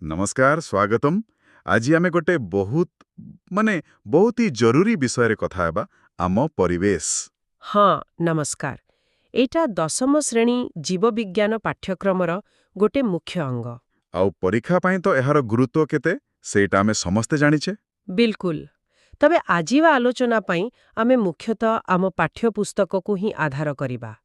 नमस्कार स्वागतम। आज आमे गोटे बहुत ही जरूरी विषय कथा हेबा आम परिवेश। हाँ नमस्कार। एटा दशम श्रेणी जीवविज्ञान पाठ्यक्रमर गोटे मुख्य अंग। आउ परीक्षा पाई तो एहार गुरुत्व केते सेटा आमे समस्ते जानिछे। बिल्कुल। तबे आजिवा आलोचना पाई आमे मुख्यतः आम पाठ्यपुस्तक को ही आधार करिबा।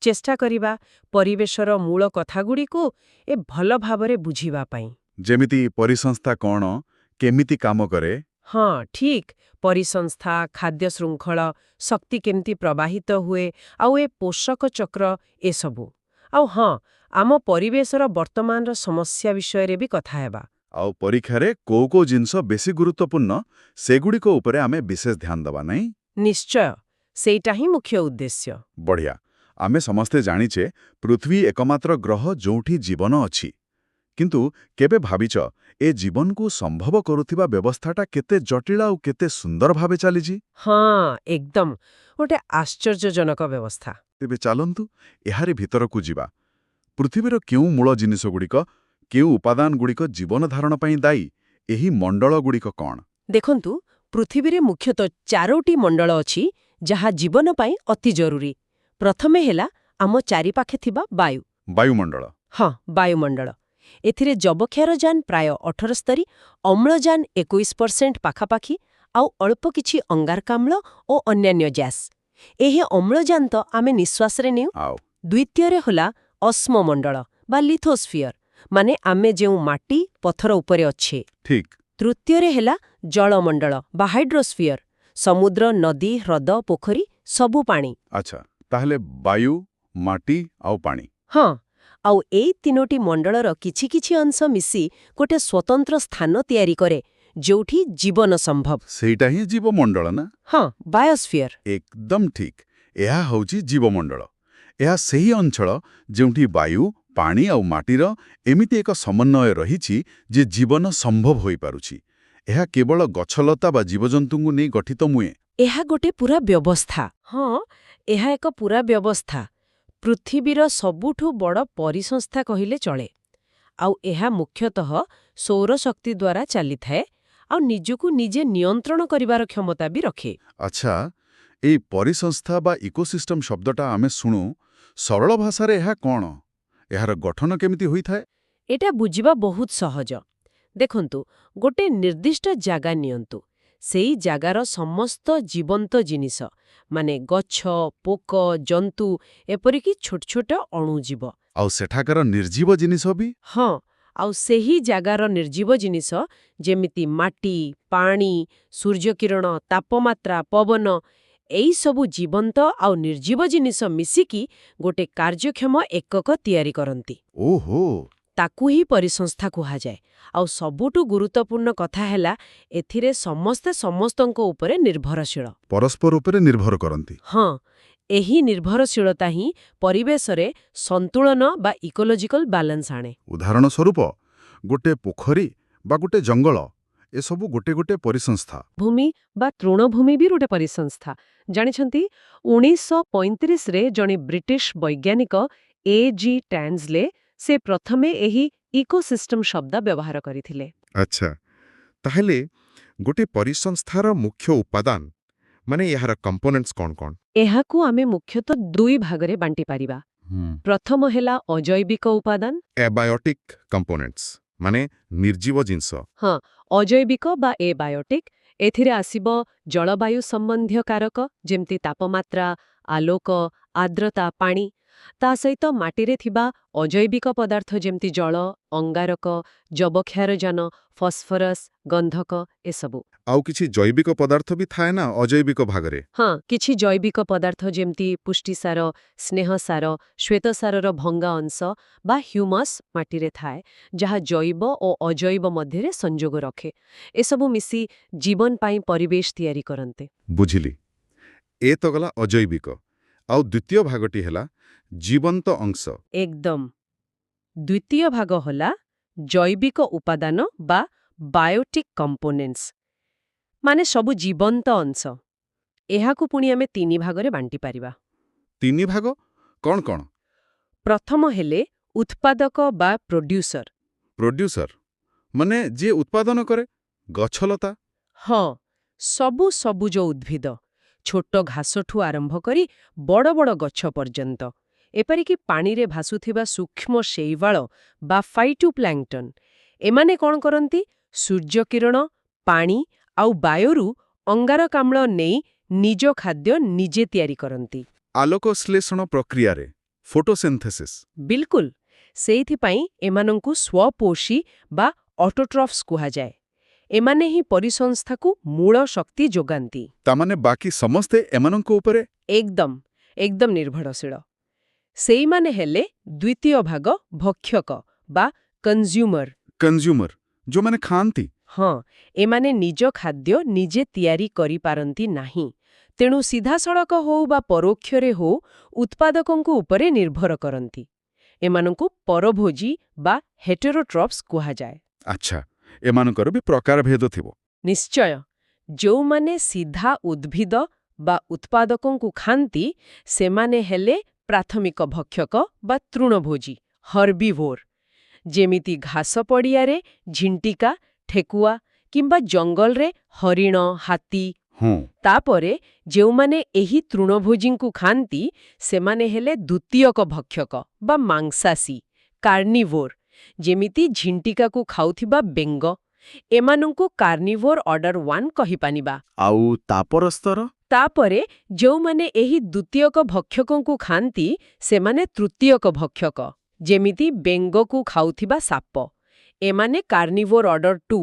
चेष्टा करिबा परिवेशर मूल कथागुड़ी को ए भल भावरे बुझिबा पाई। जेमिति परिसंस्था कोण केमिति काम करे। हाँ ठीक। परिसंस्था खाद्य श्रृंखल शक्ति केमती प्रवाहित हुए आउ ए पोषक चक्र ए सबु आउ हाँ आम परिवेशर वर्तमानर समस्या विषय रे भी कथा हेबा। आउ परीक्षारे को जिनस बेसी गुरुत्वपूर्ण सेगुड़िको उपरे आमे विशेष ध्यान दबा नहीं। निश्चय सेटा ही मुख्य उद्देश्य। बढ़िया। आमे समस्ते जानिछे पृथ्वी एकमात्र ग्रह जोठी जीवन अछि। किंतु केबे भाविच ए जीवन को संभव करुथिबा व्यवस्थाटा केते जटिल आउ केते सुंदर भावे चलीजी। हाँ एकदम गोटे आश्चर्यजनक व्यवस्था। तेबे चलंतु एहारी भितरकू जिबा। पृथ्वीर केउ मूल जिनिस गुड़िक केउ उपादान गुड़िक जीवन धारण पई दायी एही मंडल गुड़िक कौन। देखंतु पृथ्वी मुख्यतः 4टी मंडल अछि जहा जीवन पाई अति जरूरी। प्रथमे हेला आम चारिपाखे थिबा वायु। वायुमंडल। हाँ वायुमंडल। एथिरे जबक्षारजान प्राय 78, अम्लजान 21% पाखापाखि आउ अल्प किछि अंगारकाम्ल ओ अन्यान्य गैस। एहे अम्लजान तो आमे निश्वास रे नेउ। आओ द्वितीय रे होला अस्ममंडल बा लिथोस्फियर माने आमे जेउ माटी पत्थर उपरे अच्छे। ठीक। तृतीय रे हेला जलमंडल बा हाइड्रोस्फियर समुद्र नदी ह्रद पोखरी सबु पानी। अच्छा ताहले वायु माटी आउ पानी। हाँ आउ एई तीनोटी मंडलर किछि किछि अंश मिसी गोटे स्वतंत्र स्थान तैयारी करे जोठी जीवन संभव। सेटा ही जीवमंडल ना। हाँ बायोस्फियर। एकदम ठीक। एहा हौची जीवमंडल। एहा सेही अंचल जोंठी वायु पानी आउ माटीर एमिति एक समन्वय रहिछि जे जीवन संभव होई पारुछि। एहा केवल गछलता बा जीवजंतुଙ୍କୁ नै गठित मुए। एहा गोटे पूरा व्यवस्था। हाँ एहा एक पूरा व्यवस्था। पृथ्वीर सबुठु बड़ परिसंस्था कहिले चले। आउ एहा मुख्यतः सौरशक्ति द्वारा चली थाए आउ निजुकु निजे नियंत्रण करिवार क्षमता भी रखे। अच्छा एई परिसंस्था बा इकोसिस्टम शब्दटा आमे सुनु सरल भाषा रे एहा कोन एहार गठन केमिति होई थाए। एटा बुझिबा बहुत सहज। देखंतु गोटे निर्दिष्ट जागा नियंतु सेई जागार समस्त जीवंत जिनिस माने गच्छ पोक जंतु एपरिकी छोट छोट अणुजीव आउ सेठाकर निर्जीव जिनिस भी। हाँ आउ सेही जागार निर्जीव जिनिस जेमिति माटी पानी सूर्यकिरण तापमात्रा पवन एई सबु जीवंत आउ निर्जीव जिनिस मिसिकी गोटे कार्यक्षम एकक तैयारी करंती। ओहो ताकू ही परिसंस्था कुहा जाए। आउ सबुटु गुरुत्वपूर्ण कथा हैला एथिरे समस्ते समस्तंको उपरे निर्भरशील। परस्पर उपरे निर्भर करंती। हाँ एही निर्भरशीलता ही परिवेशरे संतुलन बा इकोलॉजिकल बैलेंस आणे। उदाहरण स्वरूप गोटे पोखरी बा गोटे जंगल ए सबु गोटे गोटे परिसंस्था। भूमि बा तृणभूमि भी गोटे परिसंस्था। जानिछंती 1935 रे जणे ब्रिटिश वैज्ञानिक A.G. टैन्सले से प्रथमे एही इकोसिस्टम शब्द व्यवहार करिथिले। अच्छा ताहले गोटे परिसंस्थार मुख्य उपादान माने यार कंपोनेंट्स कौन कौन। एहाकू आमे मुख्यतः दुई भागरे बांटी पारिबा। प्रथम हेला अजैविक उपादान एबायोटिक कंपोनेंट्स माने निर्जीव जिंस। हाँ अजैविक बा एबायोटिक एथिरे आसीबो जलवायु संबंधी कारक जेमती तापमात्रा आलोक आर्द्रता पानी ता सहित माटीरे थिबा अजैविक पदार्थ जेमती जल अंगारक जबक्षारजान फॉस्फोरस गंधक एसबु। आउ किछि जैविक पदार्थ भी थाए ना अजैविक भागरे। हाँ किछि जैविक पदार्थ जेमती पुष्टिसार स्नेहसार श्वेतसारर भंगा अंश बा ह्यूमस माटीरे थाए जहा जैव और अजैव मध्यरे संजोग रखे एसबु मिसी जीवन पाई परिवेश तैयारी करंते। बुझिली ए तो गला अजैविक आउ द्वितीय भागटी हेला जीवंत अंश। एकदम द्वितीय भाग होला जैविक उपादान बा बायोटिक कंपोनेंट्स माने सबु जीवंत अंश। एहाकू पुणी आमे तीनी भागरे बांटी पारिबा। तीनी भाग कौन कौन। प्रथम हेले उत्पादक बा प्रोड्यूसर। प्रोड्यूसर ମାନେ ଯିଏ ଉତ୍ପାଦନ କରେ ଗଛଲତା। ହଁ, ସବୁ ସବୁଜ ଉଦ୍ଭିଦ, ଛୋଟ ଘାସଠୁ ଆରମ୍ଭ କରି ବଡ଼ ବଡ଼ ଗଛ ପର୍ଯ୍ୟନ୍ତ, ଏପରିକି ପାଣିରେ ଭାସୁଥିବା ସୂକ୍ଷ୍ମ ଶୈବାଳ ବା ଫାଇଟୋପ୍ଲାଙ୍କଟନ୍, ଏମାନେ କ'ଣ କରନ୍ତି? ସୂର୍ଯ୍ୟକିରଣ, ପାଣି ଆଉ ବାୟୁରୁ ଅଙ୍ଗାରକାମ୍ଳ ନେଇ ନିଜ ଖାଦ୍ୟ ନିଜେ ତିଆରି କରନ୍ତି। ଆଲୋକଶ୍ଳେଷଣ ପ୍ରକ୍ରିୟାରେ ଫୋଟୋସିନ୍ଥେସିସ୍। ବିଲକୁଲ, ସେଇଥିପାଇଁ ଏମାନଙ୍କୁ ସ୍ୱପୋଷୀ ବା ଅଟୋଟ୍ରଫ୍ସ କୁହାଯାଏ। ଏମାନେ ହିଁ ପରିସଂସ୍ଥାକୁ ମୂଳ ଶକ୍ତି ଯୋଗାନ୍ତି। ତାମାନେ ବାକି ସମସ୍ତେ ଏମାନଙ୍କ ଉପରେ ଏକଦମ ନିର୍ଭରଶୀଳ। ସେଇମାନେ ହେଲେ ଦ୍ୱିତୀୟ ଭାଗ ଭକ୍ଷକ ବା କନଜ୍ୟୁମର, ଯୋଉମାନେ ଖାଆନ୍ତି। ହଁ, ଏମାନେ ନିଜ ଖାଦ୍ୟ ନିଜେ ତିଆରି କରିପାରନ୍ତି ନାହିଁ। ତେଣୁ ସିଧାସଳଖ ହଉ ବା ପରୋକ୍ଷରେ ହଉ ଉତ୍ପାଦକଙ୍କ ଉପରେ ନିର୍ଭର କରନ୍ତି। ଏମାନଙ୍କୁ ପରଭୋଜୀ ବା ହେଟେରୋଟ୍ରଫ୍ସ କୁହାଯାଏ। ଆଚ୍ଛା, ଏମାନଙ୍କର ବି ପ୍ରକାରଭେଦ ଥିବ। ନିଶ୍ଚୟ, ଯେଉଁମାନେ ସିଧା ଉଦ୍ଭିଦ ବା ଉତ୍ପାଦକଙ୍କୁ ଖାଆନ୍ତି ସେମାନେ ହେଲେ ପ୍ରାଥମିକ ଭକ୍ଷକ ବା ତୃଣଭୋଜୀ ହର୍ବିଭୋର, ଯେମିତି ଘାସ ପଡ଼ିଆରେ ଝିଣ୍ଟିକା, ଠେକୁଆ କିମ୍ବା ଜଙ୍ଗଲରେ ହରିଣ, ହାତୀ। ହଁ, ତାପରେ ଯେଉଁମାନେ ଏହି ତୃଣଭୋଜୀଙ୍କୁ ଖାଆନ୍ତି ସେମାନେ ହେଲେ ଦ୍ୱିତୀୟକ ଭକ୍ଷକ ବା ମାଂସାଶୀ କାର୍ନିଭୋର, ଯେମିତି ଝିଣ୍ଟିକାକୁ ଖାଉଥିବା ବେଙ୍ଗ। ଏମାନଙ୍କୁ କାର୍ନିଭୋର ଅର୍ଡର 1 କହିପାରିବା। ଆଉ ତାପର ସ୍ତର? ତାପରେ ଯେଉଁମାନେ ଏହି ଦ୍ୱିତୀୟକ ଭକ୍ଷକଙ୍କୁ ଖାଆନ୍ତି ସେମାନେ ତୃତୀୟକ ଭକ୍ଷକ, ଯେମିତି ବେଙ୍ଗକୁ ଖାଉଥିବା ସାପ। ଏମାନେ କାର୍ନିଭୋର ଅର୍ଡର 2।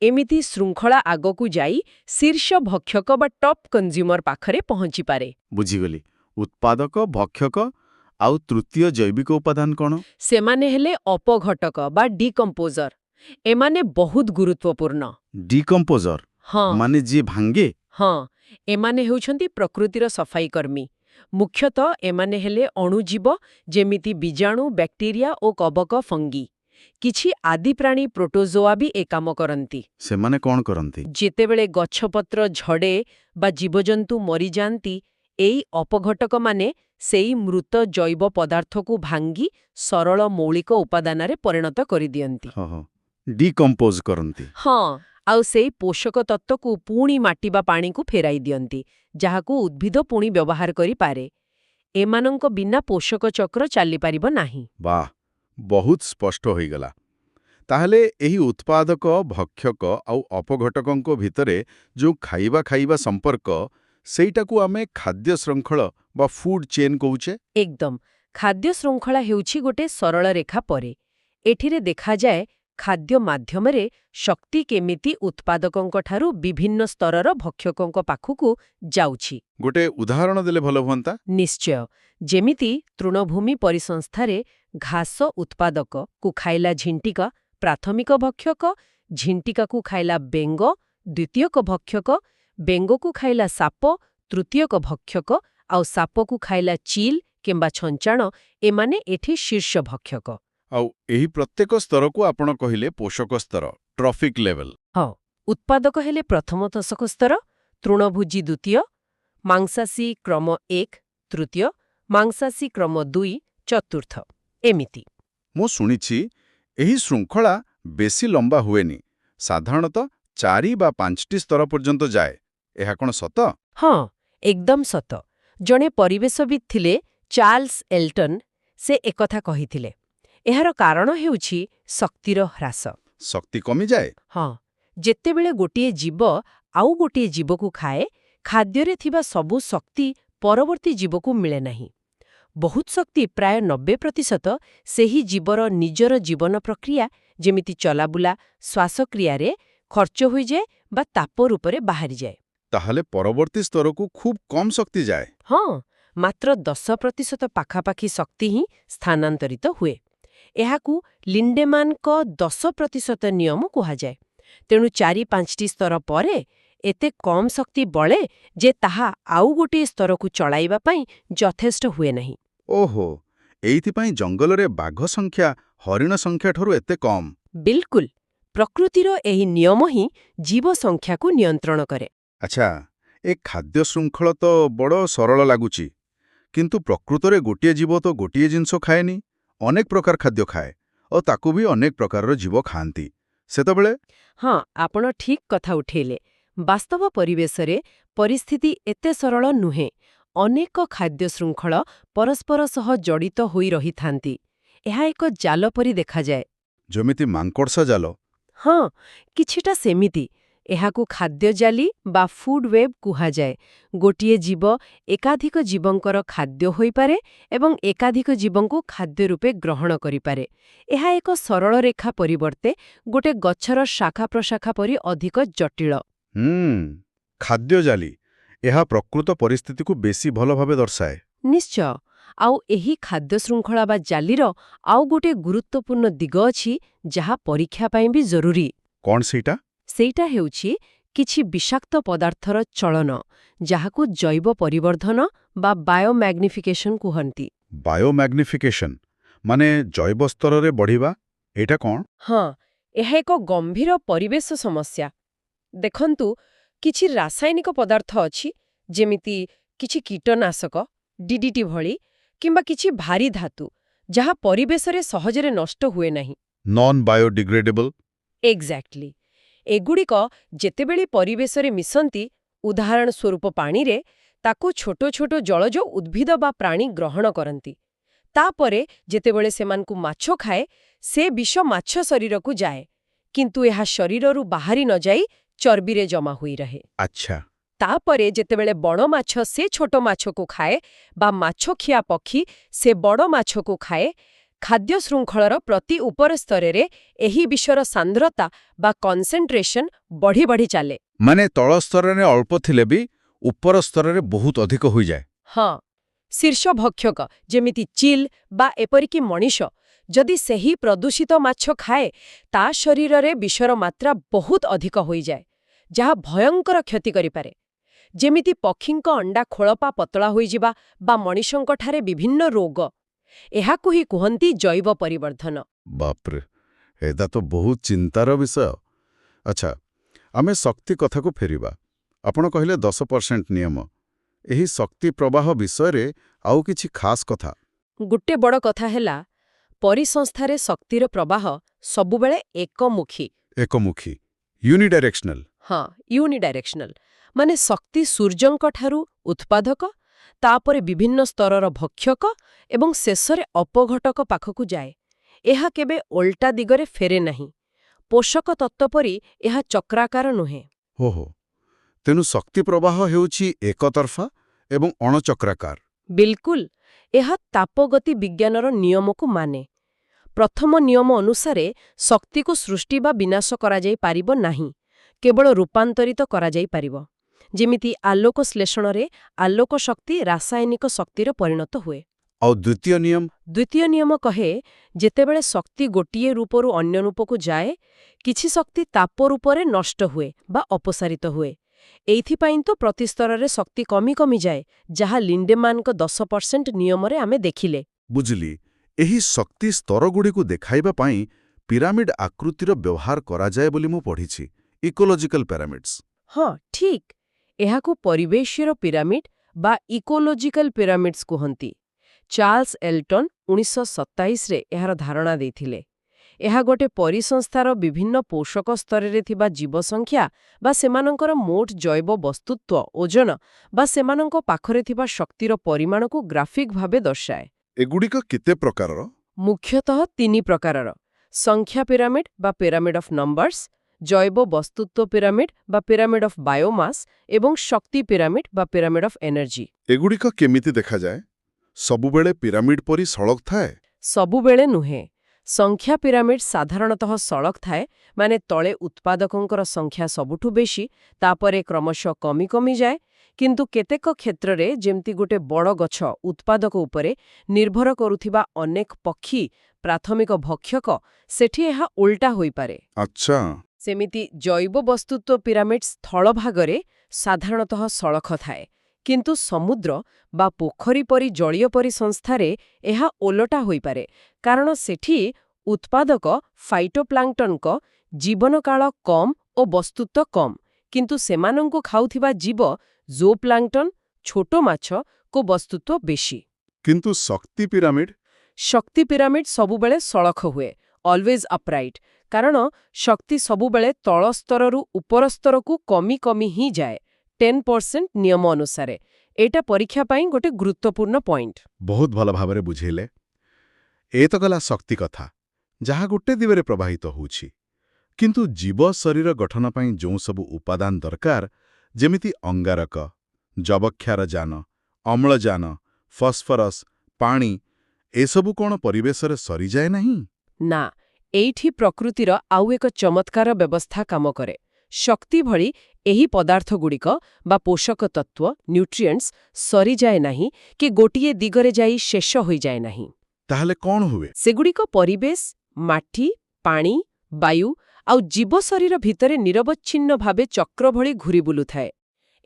ଏମିତି ଶୃଙ୍ଖଳା ଆଗକୁ ଯାଇ ଶୀର୍ଷ ଭକ୍ଷକ ବା ଟପ୍ କନଜ୍ୟୁମର ପାଖରେ ପହଞ୍ଚିପାରେ। ବୁଝିଗଲି। ଉତ୍ପାଦକ, ଭକ୍ଷକ ଆଉ ତୃତୀୟ ଜୈବିକ ଉପାଦାନ କ'ଣ? ସେମାନେ ହେଲେ ଅପଘଟକ ବା ଡିକମ୍ପୋଜର। ଏମାନେ ବହୁତ ଗୁରୁତ୍ୱପୂର୍ଣ୍ଣ। ଡିକମ୍ପୋଜର ହଁ ମାନେ ଯିଏ ଭାଙ୍ଗେ? ହଁ, ଏମାନେ ହେଉଛନ୍ତି ପ୍ରକୃତିର ସଫାଇ କର୍ମୀ। ମୁଖ୍ୟତଃ ଏମାନେ ହେଲେ ଅଣୁଜୀବ, ଯେମିତି ବୀଜାଣୁ, ବ୍ୟାକ୍ଟେରିଆ ଓ କବକ ଫଙ୍ଗି। କିଛି ଆଦିପ୍ରାଣୀ ପ୍ରୋଟୋଜୋଆ ବି ଏ କାମ କରନ୍ତି। ସେମାନେ କ'ଣ କରନ୍ତି? ଯେତେବେଳେ ଗଛପତ୍ର ଝଡ଼େ ବା ଜୀବଜନ୍ତୁ ମରିଯାଆନ୍ତି, ଏଇ ଅପଘଟକମାନେ ସେଇ ମୃତ ଜୈବ ପଦାର୍ଥକୁ ଭାଙ୍ଗି ସରଳ ମୌଳିକ ଉପାଦାନରେ ପରିଣତ କରିଦିଅନ୍ତି। ଡିକମ୍ପୋଜ କରନ୍ତି। ହଁ, ଆଉ ସେଇ ପୋଷକ ତତ୍ତ୍ୱକୁ ପୁଣି ମାଟି ବା ପାଣିକୁ ଫେରାଇ ଦିଅନ୍ତି, ଯାହାକୁ ଉଦ୍ଭିଦ ପୁଣି ବ୍ୟବହାର କରିପାରେ। ଏମାନଙ୍କ ବିନା ପୋଷକ ଚକ୍ର ଚାଲିପାରିବ ନାହିଁ। ବାଃ, ବହୁତ ସ୍ପଷ୍ଟ ହୋଇଗଲା। ତାହେଲେ ଏହି ଉତ୍ପାଦକ, ଭକ୍ଷକ ଆଉ ଅପଘଟକଙ୍କ ଭିତରେ ଯେଉଁ ଖାଇବା ସମ୍ପର୍କ, ସେଇଟାକୁ ଆମେ ଖାଦ୍ୟ ଶୃଙ୍ଖଳ ବା ଫୁଡ୍ ଚେନ୍ କହୁଛେ। ଏକଦମ, ଖାଦ୍ୟ ଶୃଙ୍ଖଳା ହେଉଛି ଗୋଟେ ସରଳ ରେଖା ପରେ। ଏଠିରେ ଦେଖାଯାଏ ଖାଦ୍ୟ ମାଧ୍ୟମରେ ଶକ୍ତି କେମିତି ଉତ୍ପାଦକଙ୍କଠାରୁ ବିଭିନ୍ନ ସ୍ତରର ଭକ୍ଷକଙ୍କ ପାଖକୁ ଯାଉଛି। ଗୋଟେ ଉଦାହରଣ ଦେଲେ ଭଲ ହୁଅନ୍ତା। ନିଶ୍ଚୟ, ଯେମିତି ତୃଣଭୂମି ପରିସଂସ୍ଥାରେ ଘାସ ଉତ୍ପାଦକକୁ ଖାଇଲା ଝିଣ୍ଟିକା ପ୍ରାଥମିକ ଭକ୍ଷକ, ଝିଣ୍ଟିକାକୁ ଖାଇଲା ବେଙ୍ଗ ଦ୍ୱିତୀୟକ ଭକ୍ଷକ, ବେଙ୍ଗକୁ ଖାଇଲା ସାପ ତୃତୀୟକ ଭକ୍ଷକ, ଆଉ ସାପକୁ ଖାଇଲା ଚିଲ୍ କିମ୍ବା ଛଞ୍ଚାଣ, ଏମାନେ ଏଠି ଶୀର୍ଷ ଭକ୍ଷକ। ଆଉ ଏହି ପ୍ରତ୍ୟେକ ସ୍ତରକୁ ଆପଣ କହିଲେ ପୋଷକ ସ୍ତର, ଟ୍ରଫିକ୍ ଲେଭେଲ। ହଁ, ଉତ୍ପାଦକ ହେଲେ ପ୍ରଥମ ତଶକ ସ୍ତର, ତୃଣଭୋଜୀ ଦ୍ୱିତୀୟ, ମାଂସାଶୀ କ୍ରମ 1 ତୃତୀୟ, ମାଂସାଶୀ କ୍ରମ 2 ଚତୁର୍ଥ, ଏମିତି। ମୁଁ ଶୁଣିଛି ଏହି ଶୃଙ୍ଖଳା ବେଶୀ ଲମ୍ବା ହୁଏନି, ସାଧାରଣତଃ 4 ବା 5ଟି ସ୍ତର ପର୍ଯ୍ୟନ୍ତ ଯାଏ। ଏହା କ'ଣ ସତ? ହଁ, ଏକଦମ ସତ। ଜଣେ ପରିବେଶବିତ୍ ଥିଲେ ଚାର୍ଲ୍ସ ଏଲ୍ଟନ୍, ସେ ଏକଥା କହିଥିଲେ। ଏହାର କାରଣ ହେଉଛି ଶକ୍ତିର ହ୍ରାସ। ଶକ୍ତି କମିଯାଏ? ହଁ, ଯେତେବେଳେ ଗୋଟିଏ ଜୀବ ଆଉ ଗୋଟିଏ ଜୀବକୁ ଖାଏ, ଖାଦ୍ୟରେ ଥିବା ସବୁ ଶକ୍ତି ପରବର୍ତ୍ତୀ ଜୀବକୁ ମିଳେ ନାହିଁ। ବହୁତ ଶକ୍ତି, ପ୍ରାୟ 90%, ସେହି ଜୀବର ନିଜର ଜୀବନ ପ୍ରକ୍ରିୟା, ଯେମିତି ଚଲାବୁଲା, ଶ୍ୱାସକ୍ରିୟାରେ ଖର୍ଚ୍ଚ ହୋଇଯାଏ ବା ତାପ ରୂପରେ ବାହାରିଯାଏ। ତାହେଲେ ପରବର୍ତ୍ତୀ ସ୍ତରକୁ ଖୁବ୍ କମ୍ ଶକ୍ତି ଯାଏ। ହଁ, ମାତ୍ର 10% ପାଖାପାଖି ଶକ୍ତି ହିଁ ସ୍ଥାନାନ୍ତରିତ ହୁଏ। ଏହାକୁ ଲିଣ୍ଡେମାନଙ୍କ 10% ନିୟମ କୁହାଯାଏ। ତେଣୁ 4-5ଟି ସ୍ତର ପରେ ଏତେ କମ୍ ଶକ୍ତି ବଳେ ଯେ ତାହା ଆଉ ଗୋଟିଏ ସ୍ତରକୁ ଚଳାଇବା ପାଇଁ ଯଥେଷ୍ଟ ହୁଏ ନାହିଁ। ଓହୋ, ଏଇଥିପାଇଁ ଜଙ୍ଗଲରେ ବାଘ ସଂଖ୍ୟା ହରିଣ ସଂଖ୍ୟାଠାରୁ ଏତେ କମ୍। ବିଲକୁଲ, ପ୍ରକୃତିର ଏହି ନିୟମ ହିଁ ଜୀବ ସଂଖ୍ୟାକୁ ନିୟନ୍ତ୍ରଣ କରେ। ଆଚ୍ଛା, ଏ ଖାଦ୍ୟ ଶୃଙ୍ଖଳ ତ ବଡ଼ ସରଳ ଲାଗୁଛି, କିନ୍ତୁ ପ୍ରକୃତରେ ଗୋଟିଏ ଜୀବ ତ ଗୋଟିଏ ଜିନିଷ ଖାଏନି, ଅନେକ ପ୍ରକାର ଖାଦ୍ୟ ଖାଏ, ଓ ତାକୁ ବି ଅନେକ ପ୍ରକାରର ଜୀବ ଖାଆନ୍ତି। ସେତେବେଳେ ହଁ ଆପଣ ଠିକ୍ କଥା ଉଠେଇଲେ। ବାସ୍ତବ ପରିବେଶରେ ପରିସ୍ଥିତି ଏତେ ସରଳ ନୁହେଁ। ଅନେକ ଖାଦ୍ୟ ଶୃଙ୍ଖଳ ପରସ୍ପର ସହ ଜଡ଼ିତ ହୋଇ ରହିଥାନ୍ତି। ଏହା ଏକ ଜାଲ ପରି ଦେଖାଯାଏ। ଯେମିତି ମାଙ୍କଡ଼ସା ଜାଲ। ହଁ, କିଛିଟା ସେମିତି। ଏହାକୁ ଖାଦ୍ୟଜାଲି ବା ଫୁଡ୍ ୱେବ୍ କୁହାଯାଏ। ଗୋଟିଏ ଜୀବ ଏକାଧିକ ଜୀବଙ୍କର ଖାଦ୍ୟ ହୋଇପାରେ ଏବଂ ଏକାଧିକ ଜୀବଙ୍କୁ ଖାଦ୍ୟ ରୂପେ ଗ୍ରହଣ କରିପାରେ। ଏହା ଏକ ସରଳ ରେଖା ପରିବର୍ତ୍ତେ ଗୋଟେ ଗଛର ଶାଖା ପ୍ରଶାଖା ପରି ଅଧିକ ଜଟିଳ। ଖାଦ୍ୟ ଜାଲି। ଏହା ପ୍ରକୃତ ପରିସ୍ଥିତିକୁ ବେଶୀ ଭଲ ଭାବେ ଦର୍ଶାଏ। ନିଶ୍ଚୟ। ଆଉ ଏହି ଖାଦ୍ୟ ଶୃଙ୍ଖଳା ବା ଜାଲିର ଆଉ ଗୋଟେ ଗୁରୁତ୍ୱପୂର୍ଣ୍ଣ ଦିଗ ଅଛି, ଯାହା ପରୀକ୍ଷା ପାଇଁ ବି ଜରୁରୀ। କ'ଣ ସେଇଟା? ସେଇଟା ହେଉଛି କିଛି ବିଷାକ୍ତ ପଦାର୍ଥର ଚଳନ, ଯାହାକୁ ଜୈବ ପରିବର୍ଦ୍ଧନ ବା ବାୟୋମ୍ୟାଗ୍ନିଫିକେସନ କୁହନ୍ତି। ବାୟୋମ୍ୟାଗ୍ନିଫିକେସନ ମାନେ ଜୈବ ସ୍ତରରେ ବଢ଼ିବା, ଏଇଟା କ'ଣ? ହଁ, ଏହା ଏକ ଗମ୍ଭୀର ପରିବେଶ ସମସ୍ୟା। ଦେଖନ୍ତୁ, କିଛି ରାସାୟନିକ ପଦାର୍ଥ ଅଛି, ଯେମିତି କିଛି କୀଟନାଶକ, ଡିଡିଟି ଭଳି, କିମ୍ବା କିଛି ଭାରୀ ଧାତୁ, ଯାହା ପରିବେଶରେ ସହଜରେ ନଷ୍ଟ ହୁଏ ନାହିଁ। Non biodegradable. ଏକ୍ଜାକ୍ଟଲି। ଏଗୁଡ଼ିକ ଯେତେବେଳେ ପରିବେଶରେ ମିଶନ୍ତି, ଉଦାହରଣ ସ୍ୱରୂପ ପାଣିରେ, ତାକୁ ଛୋଟ ଛୋଟ ଜଳଜ ଉଦ୍ଭିଦ ବା ପ୍ରାଣୀ ଗ୍ରହଣ କରନ୍ତି। ତାପରେ ଯେତେବେଳେ ସେମାନଙ୍କୁ ମାଛ ଖାଏ, ସେ ବିଷ ମାଛ ଶରୀରକୁ ଯାଏ, କିନ୍ତୁ ଏହା ଶରୀରରୁ ବାହାରି ନ ଯାଇ ଚର୍ବିରେ ଜମା ହୋଇ ରହେ। ଆଚ୍ଛା। ତାପରେ ଯେତେବେଳେ ବଡ଼ ମାଛ ସେ ଛୋଟ ମାଛକୁ ଖାଏ ବା ମାଛଖିଆ ପକ୍ଷୀ ସେ ବଡ଼ ମାଛକୁ ଖାଏ, ଖାଦ୍ୟ ଶୃଙ୍ଖଳର ପ୍ରତି ଉପର ସ୍ତରରେ ଏହି ବିଷର ସାନ୍ଦ୍ରତା ବା କନସେଣ୍ଟ୍ରେସନ ବଢ଼ି ବଢ଼ି ଚାଲେ। ମାନେ ତଳ ସ୍ତରରେ ଅଳ୍ପ ଥିଲେ ବି ଉପର ସ୍ତରରେ ବହୁତ ଅଧିକ ହୋଇଯାଏ। ହଁ, ଶୀର୍ଷ ଭକ୍ଷକ ଯେମିତି ଚିଲ୍ ବା ଏପରିକି ମଣିଷ ଯଦି ସେହି ପ୍ରଦୂଷିତ ମାଛ ଖାଏ, ତା ଶରୀରରେ ବିଷର ମାତ୍ରା ବହୁତ ଅଧିକ ହୋଇଯାଏ, ଯାହା ଭୟଙ୍କର କ୍ଷତି କରିପାରେ। ଯେମିତି ପକ୍ଷୀଙ୍କ ଅଣ୍ଡା ଖୋଳପା ପତଳା ହୋଇଯିବା ବା ମଣିଷଙ୍କଠାରେ ବିଭିନ୍ନ ରୋଗ। ଏହାକୁ ହିଁ କୁହନ୍ତି ଜୈବ ପରିବର୍ଦ୍ଧନ। ବାପ୍ରେ, ଏଇଟା ତ ବହୁତ ଚିନ୍ତାର ବିଷୟ। ଆଚ୍ଛା, ଆମେ ଶକ୍ତି କଥାକୁ ଫେରିବା। ଆପଣ କହିଲେ 10% ନିୟମ। ଏହି ଶକ୍ତି ପ୍ରବାହ ବିଷୟରେ ଆଉ କିଛି ଖାସ୍ କଥା? ଗୋଟେ ବଡ଼ କଥା ହେଲା, ପରିସଂସ୍ଥାରେ ଶକ୍ତିର ପ୍ରବାହ ସବୁବେଳେ ଏକମୁଖୀ। ଏକମୁଖୀ, ୟୁନିଡାଇରେକ୍ସନାଲ। ହଁ, ୟୁନିଡାଇରେକ୍ସନାଲ। ମାନେ ଶକ୍ତି ସୂର୍ଯ୍ୟଙ୍କଠାରୁ ଉତ୍ପାଦକ, ତାପରେ ବିଭିନ୍ନ ସ୍ତରର ଭକ୍ଷକ ଏବଂ ଶେଷରେ ଅପଘଟକ ପାଖକୁ ଯାଏ। ଏହା କେବେ ଓଲଟା ଦିଗରେ ଫେରେ ନାହିଁ। ପୋଷକ ତତ୍ତ୍ୱ ପରି ଏହା ଚକ୍ରାକାର ନୁହେଁ। ଓହୋ, ତେଣୁ ଶକ୍ତି ପ୍ରବାହ ହେଉଛି ଏକତରଫା ଏବଂ ଅଣଚକ୍ରାକାର। ବିଲକୁଲ। ଏହା ତାପଗତି ବିଜ୍ଞାନର ନିୟମକୁ ମାନେ। ପ୍ରଥମ ନିୟମ ଅନୁସାରେ ଶକ୍ତିକୁ ସୃଷ୍ଟି ବା ବିନାଶ କରାଯାଇ ପାରିବ ନାହିଁ, କେବଳ ରୂପାନ୍ତରିତ କରାଯାଇପାରିବ। ଯେମିତି ଆଲୋକ ଶ୍ଳେଷଣରେ ଆଲୋକ ଶକ୍ତି ରାସାୟନିକ ଶକ୍ତିରେ ପରିଣତ ହୁଏ। ଆଉ ଦ୍ୱିତୀୟ ନିୟମ? ଦ୍ୱିତୀୟ ନିୟମ କହେ, ଯେତେବେଳେ ଶକ୍ତି ଗୋଟିଏ ରୂପରୁ ଅନ୍ୟ ରୂପକୁ ଯାଏ, କିଛି ଶକ୍ତି ତାପ ରୂପରେ ନଷ୍ଟ ହୁଏ ବା ଅପସାରିତ ହୁଏ। ଏଇଥିପାଇଁ ତ ପ୍ରତିସ୍ତରରେ ଶକ୍ତି କମି କମିଯାଏ, ଯାହା ଲିଣ୍ଡେମାନଙ୍କ 10% ନିୟମରେ ଆମେ ଦେଖିଲେ। ବୁଝିଲି। ଏହି ଶକ୍ତି ସ୍ତରଗୁଡ଼ିକୁ ଦେଖାଇବା ପାଇଁ ପିରାମିଡ୍ ଆକୃତିର ବ୍ୟବହାର କରାଯାଏ ବୋଲି ମୁଁ ପଢ଼ିଛି। Ecological pyramids. ହଁ, ଠିକ୍। ଏହାକୁ ପରିବେଶୀୟ ପିରାମିଡ୍ ବା ଇକୋଲୋଜିକାଲ ପିରାମିଡ୍ସ କୁହନ୍ତି। ଚାର୍ଲସ ଏଲ୍ଟନ୍ 1927ରେ ଏହାର ଧାରଣା ଦେଇଥିଲେ। ଏହା ଗୋଟେ ପରିସଂସ୍ଥାର ବିଭିନ୍ନ ପୋଷକ ସ୍ତରରେ ଥିବା ଜୀବସଂଖ୍ୟା ବା ସେମାନଙ୍କର ମୋଟ ଜୈବ ବସ୍ତୁତ୍ୱ ଓଜନ ବା ସେମାନଙ୍କ ପାଖରେ ଥିବା ଶକ୍ତିର ପରିମାଣକୁ ଗ୍ରାଫିକ୍ ଭାବେ ଦର୍ଶାଏ। ଏଗୁଡ଼ିକ କେତେ ପ୍ରକାରର? ମୁଖ୍ୟତଃ 3 ପ୍ରକାରର: ସଂଖ୍ୟା ପିରାମିଡ୍ ବା ପିରାମିଡ୍ ଅଫ୍ ନମ୍ବର୍ସ, ଜୈବ ବସ୍ତୁତ୍ୱ ପିରାମିଡ୍ ବା ପିରାମିଡ୍ ଅଫ୍ ବାୟୋମାସ୍ ଏବଂ ଶକ୍ତି ପିରାମିଡ୍ ବା ପିରାମିଡ୍ ଅଫ୍ ଏନର୍ଜି। ଏଗୁଡ଼ିକ କେମିତି ଦେଖାଯାଏ? ସବୁବେଳେ ପିରାମିଡ୍ ପରି ସଳଖ ଥାଏ? ସବୁବେଳେ ନୁହେଁ। ସଂଖ୍ୟା ପିରାମିଡ୍ ସାଧାରଣତଃ ସଳଖ ଥାଏ, ମାନେ ତଳେ ଉତ୍ପାଦକଙ୍କର ସଂଖ୍ୟା ସବୁଠୁ ବେଶୀ, ତାପରେ କ୍ରମଶଃ କମି କମିଯାଏ। କିନ୍ତୁ କେତେକ କ୍ଷେତ୍ରରେ, ଯେମିତି ଗୋଟେ ବଡ଼ ଗଛ ଉତ୍ପାଦକ ଉପରେ ନିର୍ଭର କରୁଥିବା ଅନେକ ପକ୍ଷୀ ପ୍ରାଥମିକ ଭକ୍ଷକ, ସେଠି ଏହା ଓଲଟା ହୋଇପାରେ। ଆଚ୍ଛା। ସେମିତି ଜୈବ ବସ୍ତୁତ୍ୱ ପିରାମିଡ୍ ସ୍ଥଳଭାଗରେ ସାଧାରଣତଃ ସଳଖ ଥାଏ, କିନ୍ତୁ ସମୁଦ୍ର ବା ପୋଖରୀ ପରି ଜଳୀୟ ପରିସଂସ୍ଥାରେ ଏହା ଓଲଟା ହୋଇପାରେ, କାରଣ ସେଠି ଉତ୍ପାଦକ ଫାଇଟୋପ୍ଲାଙ୍କଟନଙ୍କ ଜୀବନକାଳ କମ୍ ଓ ବସ୍ତୁତ୍ୱ କମ୍, କିନ୍ତୁ ସେମାନଙ୍କୁ ଖାଉଥିବା ଜୀବ ଜୋପ୍ଲାଙ୍କଟନ, ଛୋଟ ମାଛ ଓ ବସ୍ତୁତ୍ୱ ବେଶୀ। କିନ୍ତୁ ଶକ୍ତି ପିରାମିଡ୍? ଶକ୍ତି ପିରାମିଡ୍ ସବୁବେଳେ ସଳଖ ହୁଏ, ଅଲୱେଜ୍ ଅପ୍ରାଇଟ୍, କାରଣ ଶକ୍ତି ସବୁବେଳେ ତଳ ସ୍ତରରୁ ଉପର ସ୍ତରକୁ କମି କମି ହିଁ ଯାଏ 10% ନିୟମ ଅନୁସାରେ। ଏଇଟା ପରୀକ୍ଷା ପାଇଁ ଗୋଟେ ଗୁରୁତ୍ୱପୂର୍ଣ୍ଣ ପଏଣ୍ଟ। ବହୁତ ଭଲ ଭାବରେ ବୁଝେଇଲେ। ଏ ତ ଗଲା ଶକ୍ତି କଥା, ଯାହା ଗୋଟେ ଦିଗରେ ପ୍ରବାହିତ ହେଉଛି। କିନ୍ତୁ ଜୀବ ଶରୀର ଗଠନ ପାଇଁ ଯେଉଁ ସବୁ ଉପାଦାନ ଦରକାର, ଯେମିତି ଅଙ୍ଗାରକ, ଯବକ୍ଷାରଜାନ, ଅମ୍ଳଜାନ, ଫସ୍ଫରସ୍, ପାଣି, ଏସବୁ କ'ଣ ପରିବେଶରେ ସରିଯାଏ ନାହିଁ? ନା, ଏଇଠି ପ୍ରକୃତିର ଆଉ ଏକ ଚମତ୍କାର ବ୍ୟବସ୍ଥା କାମ କରେ। ଶକ୍ତି ଭଳି ଏହି ପଦାର୍ଥଗୁଡ଼ିକ ବା ପୋଷକ ତତ୍ତ୍ୱ ନ୍ୟୁଟ୍ରିଏଣ୍ଟସ୍ ସରିଯାଏ ନାହିଁ କି ଗୋଟିଏ ଦିଗରେ ଯାଇ ଶେଷ ହୋଇଯାଏ ନାହିଁ। ତାହେଲେ କ'ଣ ହୁଏ? ସେଗୁଡ଼ିକ ପରିବେଶ, ମାଟି, ପାଣି, ବାୟୁ ଆଉ ଜୀବ ଶରୀର ଭିତରେ ନିରବଚ୍ଛିନ୍ନ ଭାବେ ଚକ୍ର ଭଳି ଘୂରି ବୁଲୁଥାଏ।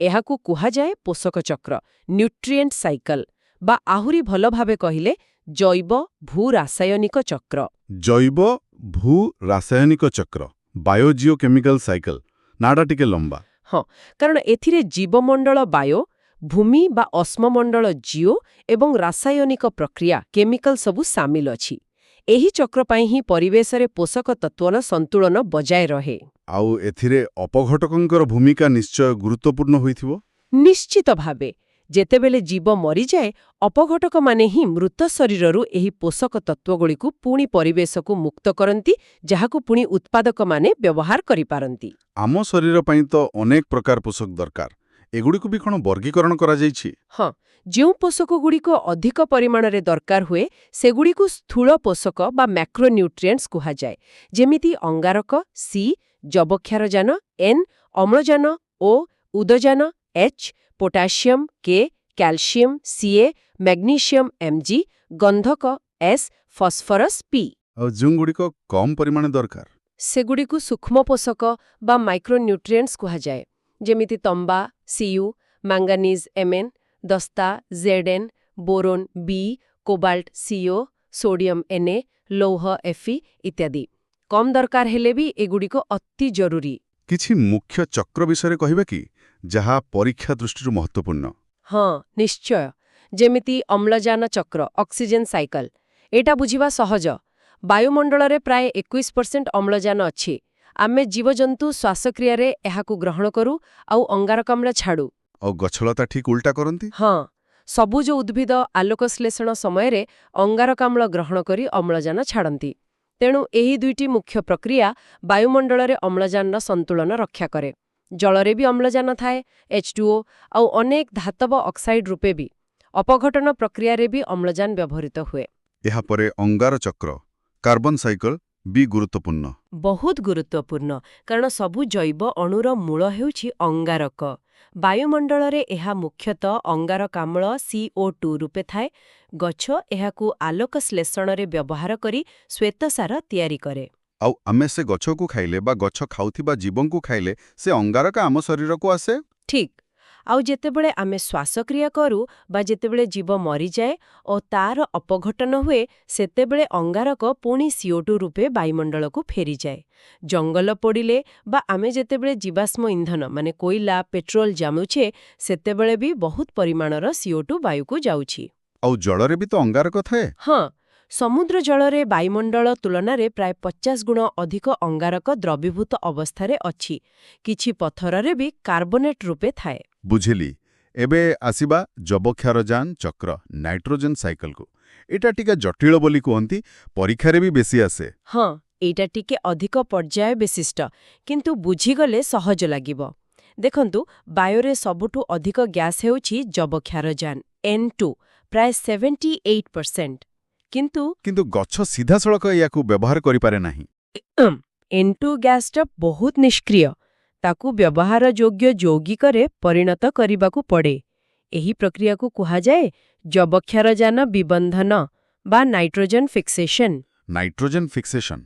ଏହାକୁ କୁହାଯାଏ ପୋଷକ ଚକ୍ର, ନ୍ୟୁଟ୍ରିଏଣ୍ଟ ସାଇକଲ, ବା ଆହୁରି ଭଲ ଭାବେ କହିଲେ ଜୈବ ଭୂ-ରାସାୟନିକ ଚକ୍ର। ଜୈବ ଭୂ ରାସାୟନିକ ଚକ୍ର, ବାୟୋଜିଓକେମିକାଲ ସାଇକେଲ, ନାଁଟା ଟିକେ ଲମ୍ବା। ହଁ, କାରଣ ଏଥିରେ ଜୀବମଣ୍ଡଳ ବାୟୋ, ଭୂମି ବା ଅଶ୍ମମଣ୍ଡଳ ଜିଓ ଏବଂ ରାସାୟନିକ ପ୍ରକ୍ରିୟା କେମିକାଲ ସବୁ ସାମିଲ ଅଛି। ଏହି ଚକ୍ର ପାଇଁ ହିଁ ପରିବେଶରେ ପୋଷକ ତତ୍ତ୍ୱର ସନ୍ତୁଳନ ବଜାୟ ରହେ। ଆଉ ଏଥିରେ ଅପଘଟକଙ୍କର ଭୂମିକା ନିଶ୍ଚୟ ଗୁରୁତ୍ୱପୂର୍ଣ୍ଣ ହୋଇଥିବ। ନିଶ୍ଚିତ ଭାବେ ଯେତେବେଳେ ଜୀବ ମରିଯାଏ, ଅପଘଟକମାନେ ହିଁ ମୃତ ଶରୀରରୁ ଏହି ପୋଷକ ତତ୍ତ୍ୱଗୁଡ଼ିକୁ ପୁଣି ପରିବେଶକୁ ମୁକ୍ତ କରନ୍ତି, ଯାହାକୁ ପୁଣି ଉତ୍ପାଦକମାନେ ବ୍ୟବହାର କରିପାରନ୍ତି। ଆମ ଶରୀର ପାଇଁ ତ ଅନେକ ପ୍ରକାର ପୋଷକ ଦରକାର। ଏଗୁଡ଼ିକୁ ବି କ'ଣ ବର୍ଗୀକରଣ କରାଯାଇଛି? ହଁ, ଯେଉଁ ପୋଷକଗୁଡ଼ିକ ଅଧିକ ପରିମାଣରେ ଦରକାର ହୁଏ, ସେଗୁଡ଼ିକୁ ସ୍ଥୂଳ ପୋଷକ ବା ମ୍ୟାକ୍ରୋନ୍ୟୁଟ୍ରିଏଣ୍ଟସ୍ କୁହାଯାଏ। ଯେମିତି ଅଙ୍ଗାରକ ସି, ଯବକ୍ଷାରଜାନ ଏନ୍, ଅମ୍ଳଜାନ ଓ, ଉଦଜାନ H, potassium K, calcium C A, magnesium M G, ଗନ୍ଧକ ଏସ୍, ଫସ୍ଫରସ୍ ପି। ଆଉ ଯେଉଁଗୁଡ଼ିକ କମ୍ ପରିମାଣ ଦରକାର? ସେଗୁଡ଼ିକୁ ସୂକ୍ଷ୍ମ ପୋଷକ ବା ମାଇକ୍ରୋନ୍ୟୁଟ୍ରିଏଣ୍ଟସ୍ କୁହାଯାଏ। ଯେମିତି ତମ୍ବା ସିୟୁ, ମାଙ୍ଗାନିଜ୍ ଏମ୍ଏନ୍, ଦସ୍ତା ଜେଡ୍ଏନ୍, ବୋରୋନ୍ ବି, କୋବାଲ୍ଟ ସିଓ, ସୋଡିୟମ୍ ଏନ୍ଏ, ଲୌହ ଏଫି ଇତ୍ୟାଦି। କମ୍ ଦରକାର ହେଲେ ବି ଏଗୁଡ଼ିକ ଅତି ଜରୁରୀ। କିଛି ମୁଖ୍ୟ ଚକ୍ର ବିଷୟରେ କହିବେ କି, ଯାହା ପରୀକ୍ଷା ଦୃଷ୍ଟିରୁ ମହତ୍ତ୍ୱପୂର୍ଣ୍ଣ? ହଁ, ନିଶ୍ଚୟ। ଯେମିତି ଅମ୍ଳଜାନ ଚକ୍ର, ଅକ୍ସିଜେନ୍ ସାଇକଲ। ଏଇଟା ବୁଝିବା ସହଜ। ବାୟୁମଣ୍ଡଳରେ ପ୍ରାୟ 21% ଅମ୍ଳଜାନ ଅଛି। ଆମେ ଜୀବଜନ୍ତୁ ଶ୍ୱାସକ୍ରିୟାରେ ଏହାକୁ ଗ୍ରହଣ କରୁ ଆଉ ଅଙ୍ଗାରକାମ୍ଳ ଛାଡ଼ୁ। ଆଉ ଗଛଲତା ଠିକ୍ ଉଲ୍ଟା କରନ୍ତି? ହଁ, ସବୁଜ ଉଦ୍ଭିଦ ଆଲୋକଶ୍ଳେଷଣ ସମୟରେ ଅଙ୍ଗାରକାମ୍ଳ ଗ୍ରହଣ କରି ଅମ୍ଳଜାନ ଛାଡ଼ନ୍ତି। ତେଣୁ ଏହି ଦୁଇଟି ମୁଖ୍ୟ ପ୍ରକ୍ରିୟା ବାୟୁମଣ୍ଡଳରେ ଅମ୍ଳଜାନର ସନ୍ତୁଳନ ରକ୍ଷା କରେ। ଜଳରେ ବି ଅମ୍ଳଜାନ ଥାଏ, H2O, ଆଉ ଅନେକ ଧାତବ ଅକ୍ସାଇଡ୍ ରୂପେ ବି। ଅପଘଟନ ପ୍ରକ୍ରିୟାରେ ବି ଅମ୍ଳଜାନ ବ୍ୟବହୃତ ହୁଏ। ଏହାପରେ ଅଙ୍ଗାର ଚକ୍ର, କାର୍ବନ ସାଇକେଲ ବି ଗୁରୁତ୍ୱପୂର୍ଣ୍ଣ। ବହୁତ ଗୁରୁତ୍ୱପୂର୍ଣ୍ଣ, କାରଣ ସବୁ ଜୈବ ଅଣୁର ମୂଳ ହେଉଛି ଅଙ୍ଗାରକ। ବାୟୁମଣ୍ଡଳରେ ଏହା ମୁଖ୍ୟତଃ ଅଙ୍ଗାରକାମ୍ଳ CO2 ରୂପେ ଥାଏ। ଗଛ ଏହାକୁ ଆଲୋକଶ୍ଳେଷଣରେ ବ୍ୟବହାର କରି ଶ୍ୱେତସାର ତିଆରି କରେ। ଆଉ ଆମେ ସେ ଗଛକୁ ଖାଇଲେ ବା ଗଛ ଖାଉଥିବା ଜୀବଙ୍କୁ ଖାଇଲେ ସେ ଅଙ୍ଗାରକ ଆମ ଶରୀରକୁ ଆସେ? ଠିକ୍। ଆଉ ଯେତେବେଳେ ଆମେ ଶ୍ୱାସକ୍ରିୟା କରୁ ବା ଯେତେବେଳେ ଜୀବ ମରିଯାଏ ଓ ତାର ଅପଘଟନ ହୁଏ, ସେତେବେଳେ ଅଙ୍ଗାରକ ପୁଣି CO2 ରୂପେ ବାୟୁମଣ୍ଡଳକୁ ଫେରିଯାଏ। ଜଙ୍ଗଲ ପୋଡ଼ିଲେ ବା ଆମେ ଯେତେବେଳେ ଜୀବାଶ୍ମ ଇନ୍ଧନ ମାନେ କୋଇଲା, ପେଟ୍ରୋଲ ଜାମୁଛେ, ସେତେବେଳେ ବି ବହୁତ ପରିମାଣର CO2 ବାୟୁକୁ ଯାଉଛି। ଆଉ ଜଳରେ ବି ତ ଅଙ୍ଗାରକ ଥାଏ? ହଁ, ସମୁଦ୍ର ଜଳରେ ବାୟୁମଣ୍ଡଳ ତୁଳନାରେ ପ୍ରାୟ 50 ଗୁଣ ଅଧିକ ଅଙ୍ଗାରକ ଦ୍ରବୀଭୂତ ଅବସ୍ଥାରେ ଅଛି। କିଛି ପଥରରେ ବି କାର୍ବୋନେଟ୍ ରୂପେ ଥାଏ। ବୁଝିଲି। ଏବେ ଆସିବା ଯବକ୍ଷାରଜାନ ଚକ୍ର, ନାଇଟ୍ରୋଜେନ୍ ସାଇକେଲକୁ। ଏଇଟା ଟିକେ ଜଟିଳ ବୋଲି କୁହନ୍ତି, ପରୀକ୍ଷାରେ ବି ବେଶୀ ଆସେ। ହଁ, ଏଇଟା ଟିକେ ଅଧିକ ପର୍ଯ୍ୟାୟ ବିଶିଷ୍ଟ, କିନ୍ତୁ ବୁଝିଗଲେ ସହଜ ଲାଗିବ। ଦେଖନ୍ତୁ, ବାୟୁରେ ସବୁଠୁ ଅଧିକ ଗ୍ୟାସ୍ ହେଉଛି ଯବକ୍ଷାରଜାନ N2, ପ୍ରାୟ 78%। କିନ୍ତୁ ଗଛ ସିଧାସଳଖ ଏହାକୁ ବ୍ୟବହାର କରିପାରେ ନାହିଁ। N2 ଗ୍ୟାସ୍ଟା ବହୁତ ନିଷ୍କ୍ରିୟ। ତାକୁ ବ୍ୟବହାରଯୋଗ୍ୟ ଯୌଗିକରେ ପରିଣତ କରିବାକୁ ପଡ଼େ। ଏହି ପ୍ରକ୍ରିୟାକୁ କୁହାଯାଏ ଯବକ୍ଷାରଜାନ ବିବନ୍ଧନ ବା ନାଇଟ୍ରୋଜେନ୍ ଫିକ୍ସେସନ୍। ନାଇଟ୍ରୋଜେନ୍ ଫିକ୍ସେସନ୍,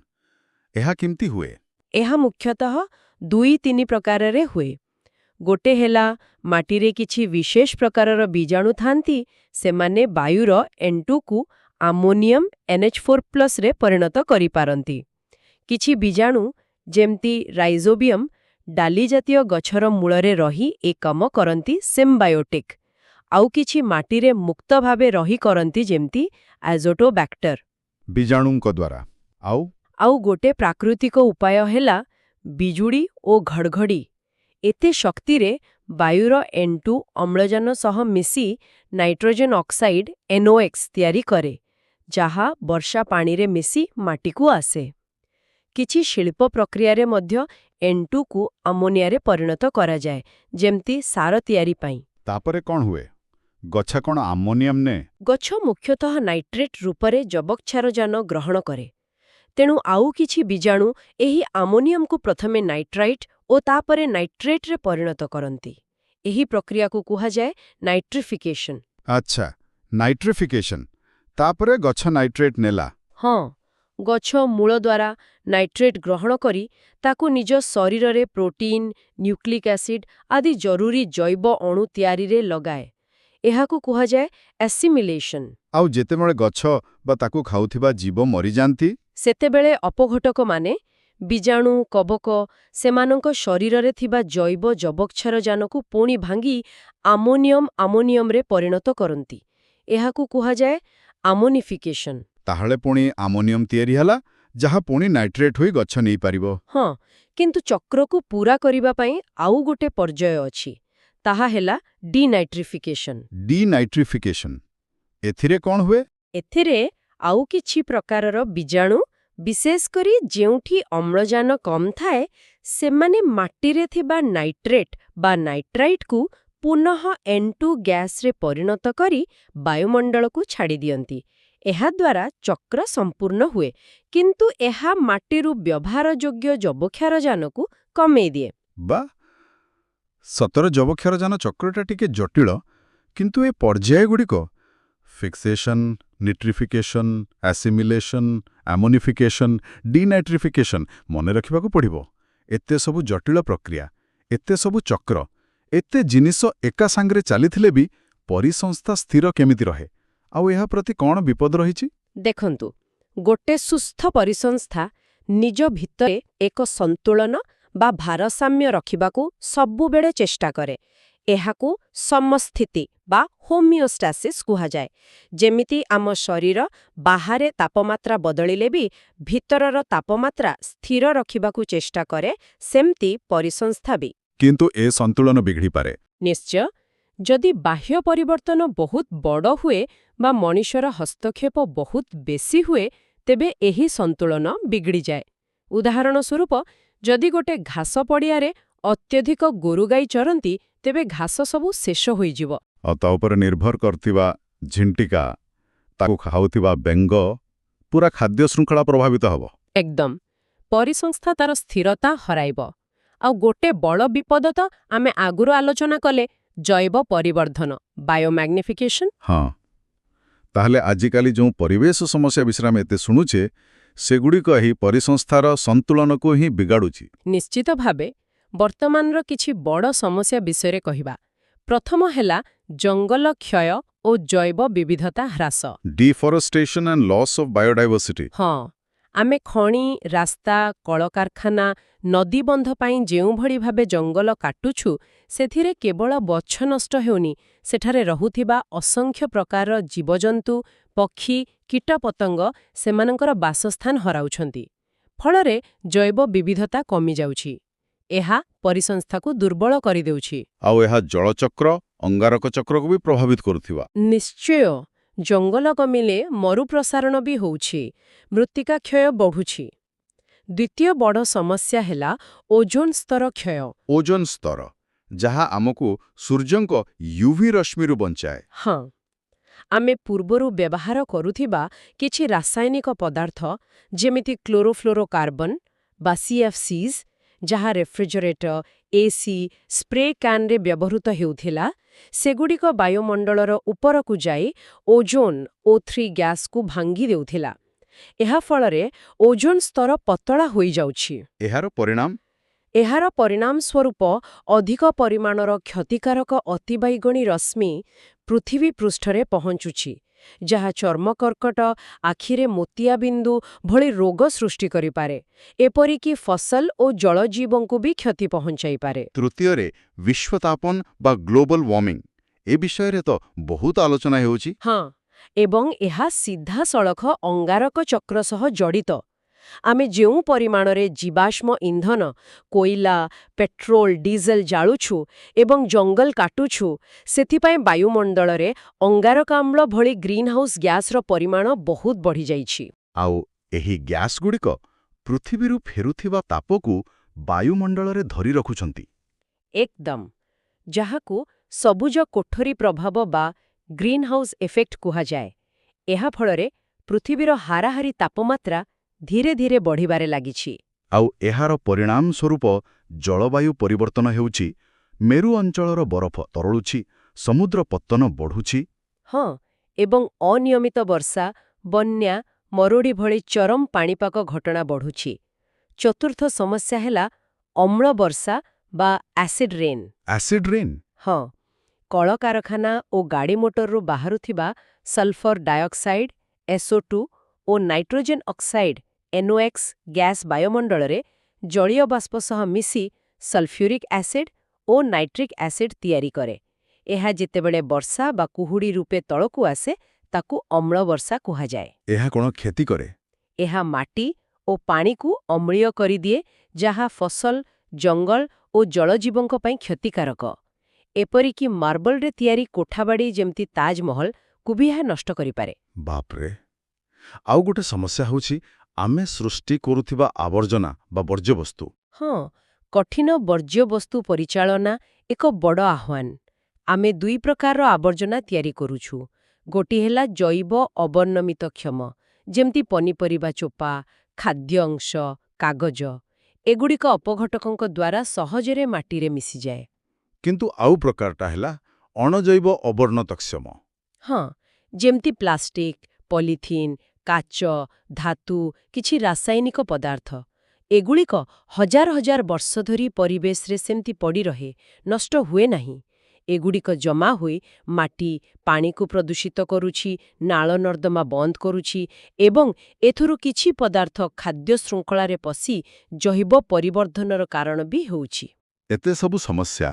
ଏହା କେମିତି ହୁଏ? ଏହା ମୁଖ୍ୟତଃ 2-3 ପ୍ରକାରରେ ହୁଏ। ଗୋଟେ ହେଲା, ମାଟିରେ କିଛି ବିଶେଷ ପ୍ରକାରର ବୀଜାଣୁ ଥାନ୍ତି, ସେମାନେ ବାୟୁର N2କୁ ଆମୋନିୟମ୍ NH4+ ପରିଣତ କରିପାରନ୍ତି। କିଛି ବୀଜାଣୁ, ଯେମିତି ରାଇଜୋବିୟମ୍, ଡାଲି ଜାତୀୟ ଗଛର ମୂଳରେ ରହି ଏ କାମ କରନ୍ତି, ସିମ୍ବାୟୋଟିକ୍। ଆଉ କିଛି ମାଟିରେ ମୁକ୍ତ ଭାବେ ରହି କରନ୍ତି, ଯେମିତି ଆଜୋଟୋବ୍ୟାକ୍ଟର। ବୀଜାଣୁଙ୍କ ଦ୍ୱାରା। ଆଉ ଗୋଟେ ପ୍ରାକୃତିକ ଉପାୟ ହେଲା ବିଜୁଳି ଓ ଘଡ଼ଘଡ଼ି। ଏତେ ଶକ୍ତିରେ ବାୟୁର N2 ଅମ୍ଳଜାନ ସହ ମିଶି ନାଇଟ୍ରୋଜେନ ଅକ୍ସାଇଡ୍ NOx ତିଆରି କରେ, ଯାହା ବର୍ଷା ପାଣିରେ ମିଶି ମାଟିକୁ ଆସେ। କିଛି ଶିଳ୍ପ ପ୍ରକ୍ରିୟାରେ ମଧ୍ୟ N2କୁ ଆମୋନିଆରେ ପରିଣତ କରାଯାଏ, ଯେମିତି ସାର ତିଆରି ପାଇଁ। ତାପରେ କ'ଣ ହୁଏ? ଗଛ କ'ଣ ଆମୋନିୟମ ନେ? ଗଛ ମୁଖ୍ୟତଃ ନାଇଟ୍ରେଟ୍ ରୂପରେ ଯବକ୍ଷାରଜାନ ଗ୍ରହଣ କରେ। ତେଣୁ ଆଉ କିଛି ବୀଜାଣୁ ଏହି ଆମୋନିୟମକୁ ପ୍ରଥମେ ନାଇଟ୍ରାଇଟ୍ ଓ ତାପରେ ନାଇଟ୍ରେଟ୍ରେ ପରିଣତ କରନ୍ତି। ଏହି ପ୍ରକ୍ରିୟାକୁ କୁହାଯାଏ ନାଇଟ୍ରିଫିକେସନ୍। ଆଚ୍ଛା, ନାଇଟ୍ରିଫିକେସନ୍। ତାପରେ ଗଛ ନାଇଟ୍ରେଟ୍ ନେଲା। ହଁ, ଗଛ ମୂଳ ଦ୍ୱାରା ନାଇଟ୍ରେଟ୍ ଗ୍ରହଣ କରି ତାକୁ ନିଜ ଶରୀରରେ ପ୍ରୋଟିନ୍, ନ୍ୟୁକ୍ଲିକ୍ ଆସିଡ୍ ଆଦି ଜରୁରୀ ଜୈବ ଅଣୁ ତିଆରିରେ ଲଗାଏ। ଏହାକୁ କୁହାଯାଏ ଆସିମିଲେସନ୍। ଆଉ ଯେତେବେଳେ ଗଛ ବା ତାକୁ ଖାଉଥିବା ଜୀବ ମରିଯାଆନ୍ତି, ସେତେବେଳେ ଅପଘଟକମାନେ, ବୀଜାଣୁ, କବକ, ସେମାନଙ୍କ ଶରୀରରେ ଥିବା ଜୈବ ଯବକ୍ଷାରଜାନକୁ ପୁଣି ଭାଙ୍ଗି ଆମୋନିୟମରେ ପରିଣତ କରନ୍ତି। ଏହାକୁ କୁହାଯାଏ ଆମୋନିଫିକେସନ୍। ତାହେଲେ ପୁଣି ଆମୋନିୟମ ତିଆରି ହେଲା, ଯାହା ପୁଣି ନାଇଟ୍ରେଟ୍ ହୋଇ ଗଛ ନେଇପାରିବ। ହଁ, କିନ୍ତୁ ଚକ୍ରକୁ ପୂରା କରିବା ପାଇଁ ଆଉ ଗୋଟେ ପର୍ଯ୍ୟାୟ ଅଛି। ତାହା ହେଲା ଡିନାଇଟ୍ରିଫିକେସନ୍। ଡିନାଇଟ୍ରିଫିକେସନ୍। ଏଥିରେ କ'ଣ ହୁଏ? ଏଥିରେ ଆଉ କିଛି ପ୍ରକାରର ବୀଜାଣୁ, ବିଶେଷ କରି ଯେଉଁଠି ଅମ୍ଳଜାନ କମ୍ ଥାଏ, ସେମାନେ ମାଟିରେ ଥିବା ନାଇଟ୍ରେଟ୍ ବା ନାଇଟ୍ରାଇଟ୍କୁ ପୁନଃ N2 ଗ୍ୟାସ୍ରେ ପରିଣତ କରି ବାୟୁମଣ୍ଡଳକୁ ଛାଡ଼ି ଦିଅନ୍ତି। ଏହାଦ୍ୱାରା ଚକ୍ର ସମ୍ପୂର୍ଣ୍ଣ ହୁଏ, କିନ୍ତୁ ଏହା ମାଟିରୁ ବ୍ୟବହାରଯୋଗ୍ୟ ଯବକ୍ଷାରଜାନକୁ କମେଇ ଦିଏ। ବା, ସତର ଯବକ୍ଷାରଜାନ ଚକ୍ରଟା ଟିକେ ଜଟିଳ, କିନ୍ତୁ ଏ ପର୍ଯ୍ୟାୟଗୁଡ଼ିକ ଫିକ୍ସେସନ୍, ନିଟ୍ରିଫିକେସନ୍, ଆସିମିଲେସନ୍, ଆମୋନିଫିକେସନ୍, ଡିନାଇଟ୍ରିଫିକେସନ୍ ମନେ ରଖିବାକୁ ପଡ଼ିବ। ଏତେ ସବୁ ଜଟିଳ ପ୍ରକ୍ରିୟା, ଏତେ ସବୁ ଚକ୍ର, ଏତେ ଜିନିଷ ଏକା ସାଙ୍ଗରେ ଚାଲିଥିଲେ ବି ପରିସଂସ୍ଥା ସ୍ଥିର କେମିତି ରହେ? ଆଉ ଏହା ପ୍ରତି କ'ଣ ବିପଦ ରହିଛି? ଦେଖନ୍ତୁ, ଗୋଟେ ସୁସ୍ଥ ପରିସଂସ୍ଥା ନିଜ ଭିତରେ ଏକ ସନ୍ତୁଳନ ବା ଭାରସାମ୍ୟ ରଖିବାକୁ ସବୁବେଳେ ଚେଷ୍ଟା କରେ। ଏହାକୁ ସମସ୍ଥିତି ବା ହୋମିଓଷ୍ଟାସିସ୍ କୁହାଯାଏ। ଯେମିତି ଆମ ଶରୀର ବାହାରେ ତାପମାତ୍ରା ବଦଳିଲେ ବି ଭିତରର ତାପମାତ୍ରା ସ୍ଥିର ରଖିବାକୁ ଚେଷ୍ଟା କରେ, ସେମିତି ପରିସଂସ୍ଥା ବି। କିନ୍ତୁ ଏ ସନ୍ତୁଳନ ବିଗିଡ଼ିପାରେ। ନିଶ୍ଚୟ, ଯଦି ବାହ୍ୟ ପରିବର୍ତ୍ତନ ବହୁତ ବଡ଼ ହୁଏ ବା ମଣିଷର ହସ୍ତକ୍ଷେପ ବହୁତ ବେଶୀ ହୁଏ, ତେବେ ଏହି ସନ୍ତୁଳନ ବିଗିଡ଼ିଯାଏ। ଉଦାହରଣ ସ୍ୱରୂପ, ଯଦି ଗୋଟେ ଘାସ ପଡ଼ିଆରେ ଅତ୍ୟଧିକ ଗୋରୁଗାଈ ଚରନ୍ତି, ତେବେ ଘାସ ସବୁ ଶେଷ ହୋଇଯିବ। ଆଉ ତା ଉପରେ ନିର୍ଭର କରୁଥିବା ଝିଣ୍ଟିକା, ତାକୁ ଖାଉଥିବା ବେଙ୍ଗ, ପୁରା ଖାଦ୍ୟ ଶୃଙ୍ଖଳା ପ୍ରଭାବିତ ହେବ। ଏକଦମ। ପରିସଂସ୍ଥା ତାର ସ୍ଥିରତା ହରାଇବ। ଆଉ ଗୋଟେ ବଡ଼ ବିପଦ ତ ଆମେ ଆଗରୁ ଆଲୋଚନା କଲେ, ଜୈବ ପରିବର୍ଦ୍ଧନ, ବାୟୋମ୍ୟାଗ୍ନିଫିକେସନ୍। ହଁ, ତାହେଲେ ଆଜିକାଲି ଯେଉଁ ପରିବେଶ ସମସ୍ୟା ବିଷୟରେ ଆମେ ଏତେ ଶୁଣୁଛେ, ସେଗୁଡ଼ିକ ଏହି ପରିସଂସ୍ଥାର ସନ୍ତୁଳନକୁ ହିଁ ବିଗାଡ଼ୁଛି। ନିଶ୍ଚିତ ଭାବେ। ବର୍ତ୍ତମାନର କିଛି ବଡ଼ ସମସ୍ୟା ବିଷୟରେ କହିବା। ପ୍ରଥମ ହେଲା ଜଙ୍ଗଲ କ୍ଷୟ ଓ ଜୈବ ବିବିଧତା ହ୍ରାସ। ଡିଫରେଷ୍ଟେସନ୍ ଆଣ୍ଡ ଲସ୍ ଅଫ୍ ବାୟୋଡାଇଭର୍ସିଟି। ହଁ, ଆମେ ଖଣି, ରାସ୍ତା, କଳକାରଖାନା, ନଦୀବନ୍ଧ ପାଇଁ ଯେଉଁଭଳି ଭାବେ ଜଙ୍ଗଲ କାଟୁଛୁ, ସେଥିରେ କେବଳ ଗଛ ନଷ୍ଟ ହେଉନି, ସେଠାରେ ରହୁଥିବା ଅସଂଖ୍ୟ ପ୍ରକାରର ଜୀବଜନ୍ତୁ, ପକ୍ଷୀ, କୀଟପତଙ୍ଗ ସେମାନଙ୍କର ବାସସ୍ଥାନ ହରାଉଛନ୍ତି। ଫଳରେ ଜୈବ ବିବିଧତା କମିଯାଉଛି। ଏହା ପରିସଂସ୍ଥାକୁ ଦୁର୍ବଳ କରିଦେଉଛି। ଆଉ ଏହା ଜଳଚକ୍ର, ଅଙ୍ଗାରକ ଚକ୍ରକୁ ବି ପ୍ରଭାବିତ କରୁଥିବା। ନିଶ୍ଚୟ, ଜଙ୍ଗଲ କମିଲେ ମରୁପ୍ରସାରଣ ବି ହେଉଛି, ମୃତ୍ତିକା କ୍ଷୟ ବଢ଼ୁଛି। ଦ୍ୱିତୀୟ ବଡ଼ ସମସ୍ୟା ହେଲା ଓଜୋନ୍ ସ୍ତର କ୍ଷୟ। ଓଜୋନ୍ ସ୍ତର, ଯାହା ଆମକୁ ସୂର୍ଯ୍ୟଙ୍କ ୟୁଭି ରଶ୍ମିରୁ ବଞ୍ଚାଏ। ହଁ, ଆମେ ପୂର୍ବରୁ ବ୍ୟବହାର କରୁଥିବା କିଛି ରାସାୟନିକ ପଦାର୍ଥ, ଯେମିତି କ୍ଲୋରୋଫ୍ଲୋରୋକାର୍ବନ୍ ବା CFCs, ଯାହା ରେଫ୍ରିଜରେଟର, AC, ସ୍ପ୍ରେ କ୍ୟାନ୍ରେ ବ୍ୟବହୃତ ହେଉଥିଲା, ସେଗୁଡ଼ିକ ବାୟୁମଣ୍ଡଳର ଉପରକୁ ଯାଇ ଓଜୋନ୍ O3 ଗ୍ୟାସ୍କୁ ଭାଙ୍ଗି ଦେଉଥିଲା। ଏହା ଫଳରେ ଓଜୋନ୍ ସ୍ତର ପତଳା ହୋଇଯାଉଛି। ଏହାର ପରିଣାମ ସ୍ୱରୂପ ଅଧିକ ପରିମାଣର କ୍ଷତିକାରକ ଅତିବାଇଗଣୀ ରଶ୍ମି ପୃଥିବୀ ପୃଷ୍ଠରେ ପହଞ୍ଚୁଛି, ଯାହା ଚର୍ମ କର୍କଟ, ଆଖିରେ ମୋତିଆବିନ୍ଦୁ ଭଳି ରୋଗ ସୃଷ୍ଟି କରିପାରେ। ଏପରିକି ଫସଲ ଓ ଜଳଜୀବଙ୍କୁ ବି କ୍ଷତି ପହଞ୍ଚାଇପାରେ। ତୃତୀୟରେ, ବିଶ୍ୱତାପନ ବା ଗ୍ଲୋବାଲ ୱାର୍ମିଂ। ଏ ବିଷୟରେ ତ ବହୁତ ଆଲୋଚନା ହେଉଛି। ହଁ, ଏବଂ ଏହା ସିଧାସଳଖ ଅଙ୍ଗାରକ ଚକ୍ର ସହ ଜଡ଼ିତ। ଆମେ ଯେଉଁ ପରିମାଣରେ ଜୀବାଶ୍ମ ଇନ୍ଧନ କୋଇଲା ପେଟ୍ରୋଲ ଡିଜେଲ ଜାଳୁଛୁ ଏବଂ ଜଙ୍ଗଲ କାଟୁଛୁ ସେଥିପାଇଁ ବାୟୁମଣ୍ଡଳରେ ଅଙ୍ଗାରକାମ୍ଳ ଭଳି ଗ୍ରୀନହାଉସ ଗ୍ୟାସର ପରିମାଣ ବହୁତ ବଢ଼ିଯାଇଛି। ଆଉ ଏହି ଗ୍ୟାସ୍ଗୁଡ଼ିକ ପୃଥିବୀରୁ ଫେରୁଥିବା ତାପକୁ ବାୟୁମଣ୍ଡଳରେ ଧରି ରଖୁଛନ୍ତି। ଏକଦମ ଯାହାକୁ ସବୁଜ କୋଠରୀ ପ୍ରଭାବ ବା ଗ୍ରୀନହାଉସ ଇଫେକ୍ଟ କୁହାଯାଏ। ଏହା ଫଳରେ ପୃଥିବୀର ହାରାହାରି ତାପମାତ୍ରା ଧୀରେ ଧୀରେ ବଢ଼ିବାରେ ଲାଗିଛି। ଆଉ ଏହାର ପରିଣାମ ସ୍ୱରୂପ ଜଳବାୟୁ ପରିବର୍ତ୍ତନ ହେଉଛି, ମେରୁ ଅଞ୍ଚଳର ବରଫ ତରଳୁଛି, ସମୁଦ୍ର ପତ୍ତନ ବଢ଼ୁଛି। ହଁ, ଏବଂ ଅନିୟମିତ ବର୍ଷା ବନ୍ୟା ମରୁଡ଼ି ଭଳି ଚରମ ପାଣିପାଗ ଘଟଣା ବଢ଼ୁଛି। ଚତୁର୍ଥ ସମସ୍ୟା ହେଲା ଅମ୍ଳ ବର୍ଷା ବା ଆସିଡ୍ ରେନ୍। Acid rain? ହଁ, କଳକାରଖାନା ଓ ଗାଡ଼ି ମୋଟରରୁ ବାହାରୁଥିବା ସଲଫର ଡାଇଅକ୍ସାଇଡ୍ SO2 ଓ ନାଇଟ୍ରୋଜେନ୍ ଅକ୍ସାଇଡ୍ NOx ଗ୍ୟାସ୍ ବାୟୁମଣ୍ଡଳରେ ଜଳୀୟ ବାଷ୍ପ ସହ ମିଶି ସଲଫ୍ୟୁରିକ୍ ଆସିଡ୍ ଓ ନାଇଟ୍ରିକ୍ ଆସିଡ୍ ତିଆରି କରେ। ଏହା ଯେତେବେଳେ ବର୍ଷା ବା କୁହୁଡ଼ି ରୂପେ ତଳକୁ ଆସେ ତାକୁ ଅମ୍ଳ ବର୍ଷା କୁହାଯାଏ। ଏହା କ'ଣ କ୍ଷତି କରେ? ଏହା ମାଟି ଓ ପାଣିକୁ ଅମ୍ଳୀୟ କରିଦିଏ, ଯାହା ଫସଲ ଜଙ୍ଗଲ ଓ ଜଳଜୀବଙ୍କ ପାଇଁ କ୍ଷତିକାରକ। ଏପରିକି ମାର୍ବଲରେ ତିଆରି କୋଠାବାଡ଼ି ଯେମିତି ତାଜମହଲକୁ ବି ଏହା ନଷ୍ଟ କରିପାରେ। ବାପରେ! ଆଉ ଗୋଟେ ସମସ୍ୟା ହେଉଛି ଆମେ ସୃଷ୍ଟି କରୁଥିବା ଆବର୍ଜନା ବା ବର୍ଜ୍ୟବସ୍ତୁ। ହଁ, କଠିନ ବର୍ଜ୍ୟବସ୍ତୁ ପରିଚାଳନା ଏକ ବଡ଼ ଆହ୍ୱାନ। ଆମେ ଦୁଇ ପ୍ରକାରର ଆବର୍ଜନା ତିଆରି କରୁଛୁ। ଗୋଟିଏ ହେଲା ଜୈବ ଅବର୍ଣ୍ଣମିତକ୍ଷମ, ଯେମିତି ପନିପରିବା ଚୋପା, ଖାଦ୍ୟ ଅଂଶ, କାଗଜ। ଏଗୁଡ଼ିକ ଅପଘଟକଙ୍କ ଦ୍ୱାରା ସହଜରେ ମାଟିରେ ମିଶିଯାଏ। କିନ୍ତୁ ଆଉ ପ୍ରକାରଟା ହେଲା ଅଣଜୈବ ଅବର୍ଣ୍ଣତକ୍ଷମ। ହଁ, ଯେମିତି ପ୍ଲାଷ୍ଟିକ୍, ପଲିଥିନ୍, କାଚ, ଧାତୁ, କିଛି ରାସାୟନିକ ପଦାର୍ଥ। ଏଗୁଡ଼ିକ ହଜାର ହଜାର ବର୍ଷ ଧରି ପରିବେଶରେ ସେମିତି ପଡ଼ି ରହେ, ନଷ୍ଟ ହୁଏ ନାହିଁ। ଏଗୁଡ଼ିକ ଜମା ହୋଇ ମାଟି, ପାଣିକୁ ପ୍ରଦୂଷିତ କରୁଛି, ନାଳ ନର୍ଦ୍ଦମା ବନ୍ଦ କରୁଛି ଏବଂ ଏଥିରୁ କିଛି ପଦାର୍ଥ ଖାଦ୍ୟ ଶୃଙ୍ଖଳାରେ ପଶି ଜୈବ ପରିବର୍ଦ୍ଧନର କାରଣ ବି ହେଉଛି। ଏତେ ସବୁ ସମସ୍ୟା,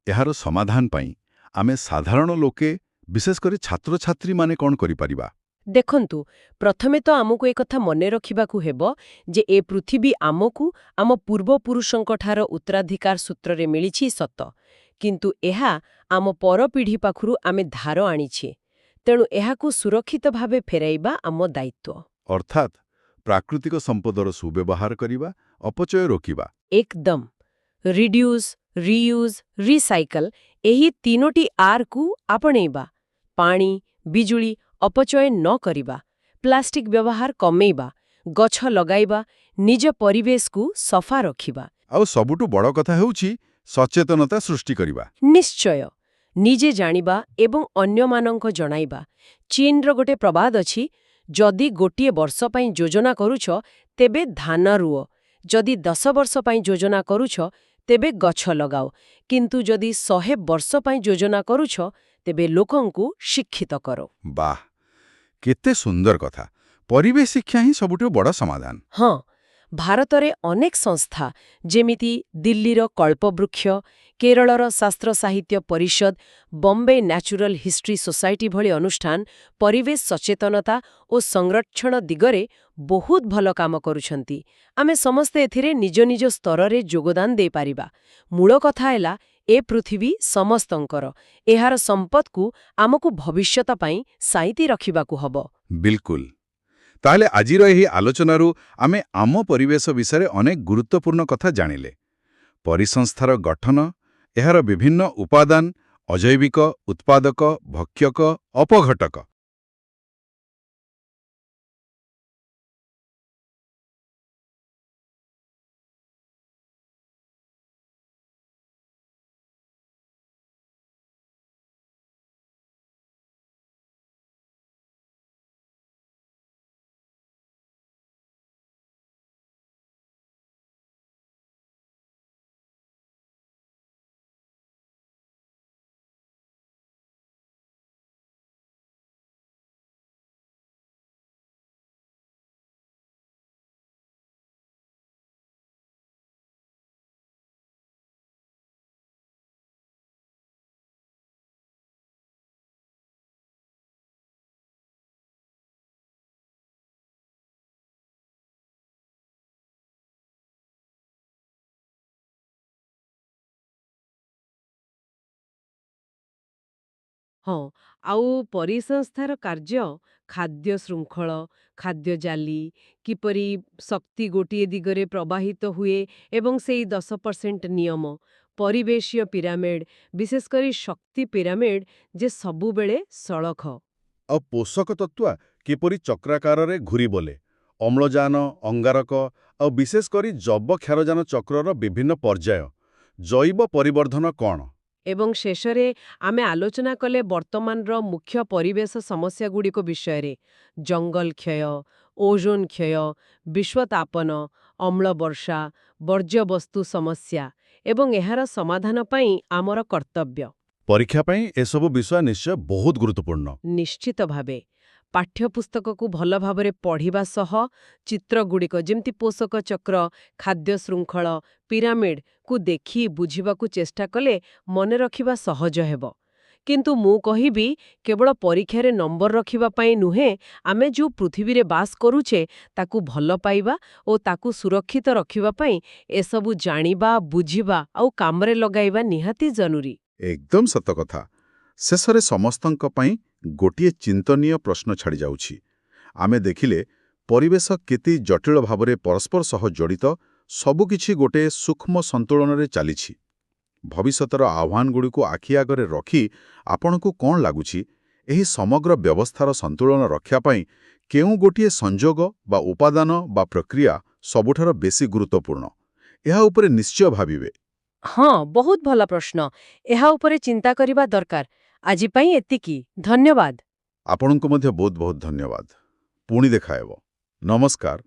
ଏହାର ସମାଧାନ ପାଇଁ ଆମେ ସାଧାରଣ ଲୋକେ, ବିଶେଷ କରି ଛାତ୍ରଛାତ୍ରୀମାନେ କ'ଣ କରିପାରିବା? ଦେଖନ୍ତୁ, ପ୍ରଥମେ ତ ଆମକୁ ଏକଥା ମନେ ରଖିବାକୁ ହେବ ଯେ ଏ ପୃଥିବୀ ଆମକୁ ଆମ ପୂର୍ବପୁରୁଷଙ୍କଠାର ଉତ୍ତରାଧିକାର ସୂତ୍ରରେ ମିଳିଛି ସତ, କିନ୍ତୁ ଏହା ଆମ ପରପିଢ଼ି ପାଖରୁ ଆମେ ଧାର ଆଣିଛେ। ତେଣୁ ଏହାକୁ ସୁରକ୍ଷିତ ଭାବେ ଫେରାଇବା ଆମ ଦାୟିତ୍ୱ। ଅର୍ଥାତ୍ ପ୍ରାକୃତିକ ସମ୍ପଦର ସୁବ୍ୟବହାର କରିବା, ଅପଚୟ ରୋକିବା। ଏକଦମ ରିଡ୍ୟୁସ୍, ରିୟୁଜ୍, ରିସାଇକଲ୍ ଏହି ତିନୋଟି ଆର୍କୁ ଆପଣେଇବା। ପାଣି, ବିଜୁଳି ଅପଚୟ ନ କରିବା, ପ୍ଲାଷ୍ଟିକ୍ ବ୍ୟବହାର କମେଇବା, ଗଛ ଲଗାଇବା, ନିଜ ପରିବେଶକୁ ସଫା ରଖିବା। ଆଉ ସବୁଠୁ ବଡ଼ କଥା ହେଉଛି ସଚେତନତା ସୃଷ୍ଟି କରିବା। ନିଶ୍ଚୟ ନିଜେ ଜାଣିବା ଏବଂ ଅନ୍ୟମାନଙ୍କ ଜଣାଇବା। ଚୀନର ଗୋଟେ ପ୍ରବାଦ ଅଛି, ଯଦି ଗୋଟିଏ ବର୍ଷ ପାଇଁ ଯୋଜନା କରୁଛ ତେବେ ଧାନ ରୁଅ, ଯଦି 10 ବର୍ଷ ପାଇଁ ଯୋଜନା କରୁଛ ତେବେ ଗଛ ଲଗାଅ, କିନ୍ତୁ ଯଦି 100 ବର୍ଷ ପାଇଁ ଯୋଜନା କରୁଛ ତେବେ ଲୋକଙ୍କୁ ଶିକ୍ଷିତ କର। ବାଃ, କେତେ ସୁନ୍ଦର କଥା! ପରିବେଶ ଶିକ୍ଷା ହିଁ ସବୁଠୁ ବଡ଼ ସମାଧାନ। ହଁ, ଭାରତରେ ଅନେକ ସଂସ୍ଥା ଯେମିତି ଦିଲ୍ଲୀର କଳ୍ପବୃକ୍ଷ, କେରଳର ଶାସ୍ତ୍ର ସାହିତ୍ୟ ପରିଷଦ, ବମ୍ବେ ନ୍ୟାଚୁରାଲ ହିଷ୍ଟ୍ରି ସୋସାଇଟି ଭଳି ଅନୁଷ୍ଠାନ ପରିବେଶ ସଚେତନତା ଓ ସଂରକ୍ଷଣ ଦିଗରେ ବହୁତ ଭଲ କାମ କରୁଛନ୍ତି। ଆମେ ସମସ୍ତେ ଏଥିରେ ନିଜ ନିଜ ସ୍ତରରେ ଯୋଗଦାନ ଦେଇପାରିବା। ମୂଳ କଥା ହେଲା ଏ ପୃଥିବୀ ସମସ୍ତଙ୍କର। ଏହାର ସମ୍ପଦକୁ ଆମକୁ ଭବିଷ୍ୟତ ପାଇଁ ସାଇତି ରଖିବାକୁ ହେବ। ବିଲକୁଲ। ତାହେଲେ ଆଜିର ଏହି ଆଲୋଚନାରୁ ଆମେ ଆମ ପରିବେଶ ବିଷୟରେ ଅନେକ ଗୁରୁତ୍ୱପୂର୍ଣ୍ଣ କଥା ଜାଣିଲେ। ପରିସଂସ୍ଥାର ଗଠନ, ଏହାର ବିଭିନ୍ନ ଉପାଦାନ, ଅଜୈବିକ, ଉତ୍ପାଦକ, ଭକ୍ଷକ, ଅପଘଟକ ହଁ, ଆଉ ପରିସଂସ୍ଥାର କାର୍ଯ୍ୟ ଖାଦ୍ୟ ଶୃଙ୍ଖଳ, ଖାଦ୍ୟ ଜାଲି, କିପରି ଶକ୍ତି ଗୋଟିଏ ଦିଗରେ ପ୍ରବାହିତ ହୁଏ ଏବଂ ସେଇ 10% ନିୟମ, ପରିବେଶୀୟ ପିରାମିଡ୍, ବିଶେଷ କରି ଶକ୍ତି ପିରାମିଡ୍ ଯେ ସବୁବେଳେ ସଳଖ। ଆଉ ପୋଷକ ତତ୍ତ୍ୱ କିପରି ଚକ୍ରାକାରରେ ଘୂରି ବୋଲେ, ଅମ୍ଳଜାନ, ଅଙ୍ଗାରକ ଆଉ ବିଶେଷ କରି ଯବକ୍ଷାରଜାନ ଚକ୍ରର ବିଭିନ୍ନ ପର୍ଯ୍ୟାୟ, ଜୈବ ପରିବର୍ଦ୍ଧନ କ'ଣ? ଏବଂ ଶେଷରେ ଆମେ ଆଲୋଚନା କଲେ ବର୍ତ୍ତମାନର ମୁଖ୍ୟ ପରିବେଶ ସମସ୍ୟାଗୁଡ଼ିକ ବିଷୟରେ ଜଙ୍ଗଲ କ୍ଷୟ, ଓଜୋନ କ୍ଷୟ, ବିଶ୍ୱତାପନ, ଅମ୍ଳବର୍ଷା, ବର୍ଜ୍ୟବସ୍ତୁ ସମସ୍ୟା ଏବଂ ଏହାର ସମାଧାନ ପାଇଁ ଆମର କର୍ତ୍ତବ୍ୟ। ପରୀକ୍ଷା ପାଇଁ ଏସବୁ ବିଷୟ ନିଶ୍ଚୟ ବହୁତ ଗୁରୁତ୍ୱପୂର୍ଣ୍ଣ। ନିଶ୍ଚିତ ଭାବେ ପାଠ୍ୟପୁସ୍ତକକୁ ଭଲ ଭାବରେ ପଢ଼ିବା ସହ ଚିତ୍ରଗୁଡ଼ିକ ଯେମିତି ପୋଷକ ଚକ୍ର, ଖାଦ୍ୟ ଶୃଙ୍ଖଳ, ପିରାମିଡ୍କୁ ଦେଖି ବୁଝିବାକୁ ଚେଷ୍ଟା କଲେ ମନେ ରଖିବା ସହଜ ହେବ। କିନ୍ତୁ ମୁଁ କହିବି କେବଳ ପରୀକ୍ଷାରେ ନମ୍ବର ରଖିବା ପାଇଁ ନୁହେଁ, ଆମେ ଯେଉଁ ପୃଥିବୀରେ ବାସ କରୁଛେ ତାକୁ ଭଲ ପାଇବା ଓ ତାକୁ ସୁରକ୍ଷିତ ରଖିବା ପାଇଁ ଏସବୁ ଜାଣିବା, ବୁଝିବା ଆଉ କାମରେ ଲଗାଇବା ନିହାତି ଜରୁରୀ। ଏକଦମ ସତ କଥା। ଶେଷରେ ସମସ୍ତଙ୍କ ପାଇଁ ଗୋଟିଏ ଚିନ୍ତନୀୟ ପ୍ରଶ୍ନ ଛାଡ଼ିଯାଉଛି। ଆମେ ଦେଖିଲେ ପରିବେଶ କେତେ ଜଟିଳ ଭାବରେ ପରସ୍ପର ସହ ଜଡ଼ିତ, ସବୁକିଛି ଗୋଟିଏ ସୂକ୍ଷ୍ମ ସନ୍ତୁଳନରେ ଚାଲିଛି। ଭବିଷ୍ୟତର ଆହ୍ୱାନଗୁଡ଼ିକୁ ଆଖି ଆଗରେ ରଖି ଆପଣଙ୍କୁ କ'ଣ ଲାଗୁଛି, ଏହି ସମଗ୍ର ବ୍ୟବସ୍ଥାର ସନ୍ତୁଳନ ରକ୍ଷା ପାଇଁ କେଉଁ ଗୋଟିଏ ସଂଯୋଗ ବା ଉପାଦାନ ବା ପ୍ରକ୍ରିୟା ସବୁଠାରୁ ବେଶୀ ଗୁରୁତ୍ୱପୂର୍ଣ୍ଣ? ଏହା ଉପରେ ନିଶ୍ଚୟ ଭାବିବେ। ହଁ, ବହୁତ ଭଲ ପ୍ରଶ୍ନ। ଏହା ଉପରେ ଚିନ୍ତା କରିବା ଦରକାର। ଆଜି ପାଇଁ ଏତିକି। ଧନ୍ୟବାଦ। ଆପଣଙ୍କୁ ମଧ୍ୟ ବହୁତ ବହୁତ ଧନ୍ୟବାଦ। ପୁଣି ଦେଖା ହେବ। ନମସ୍କାର।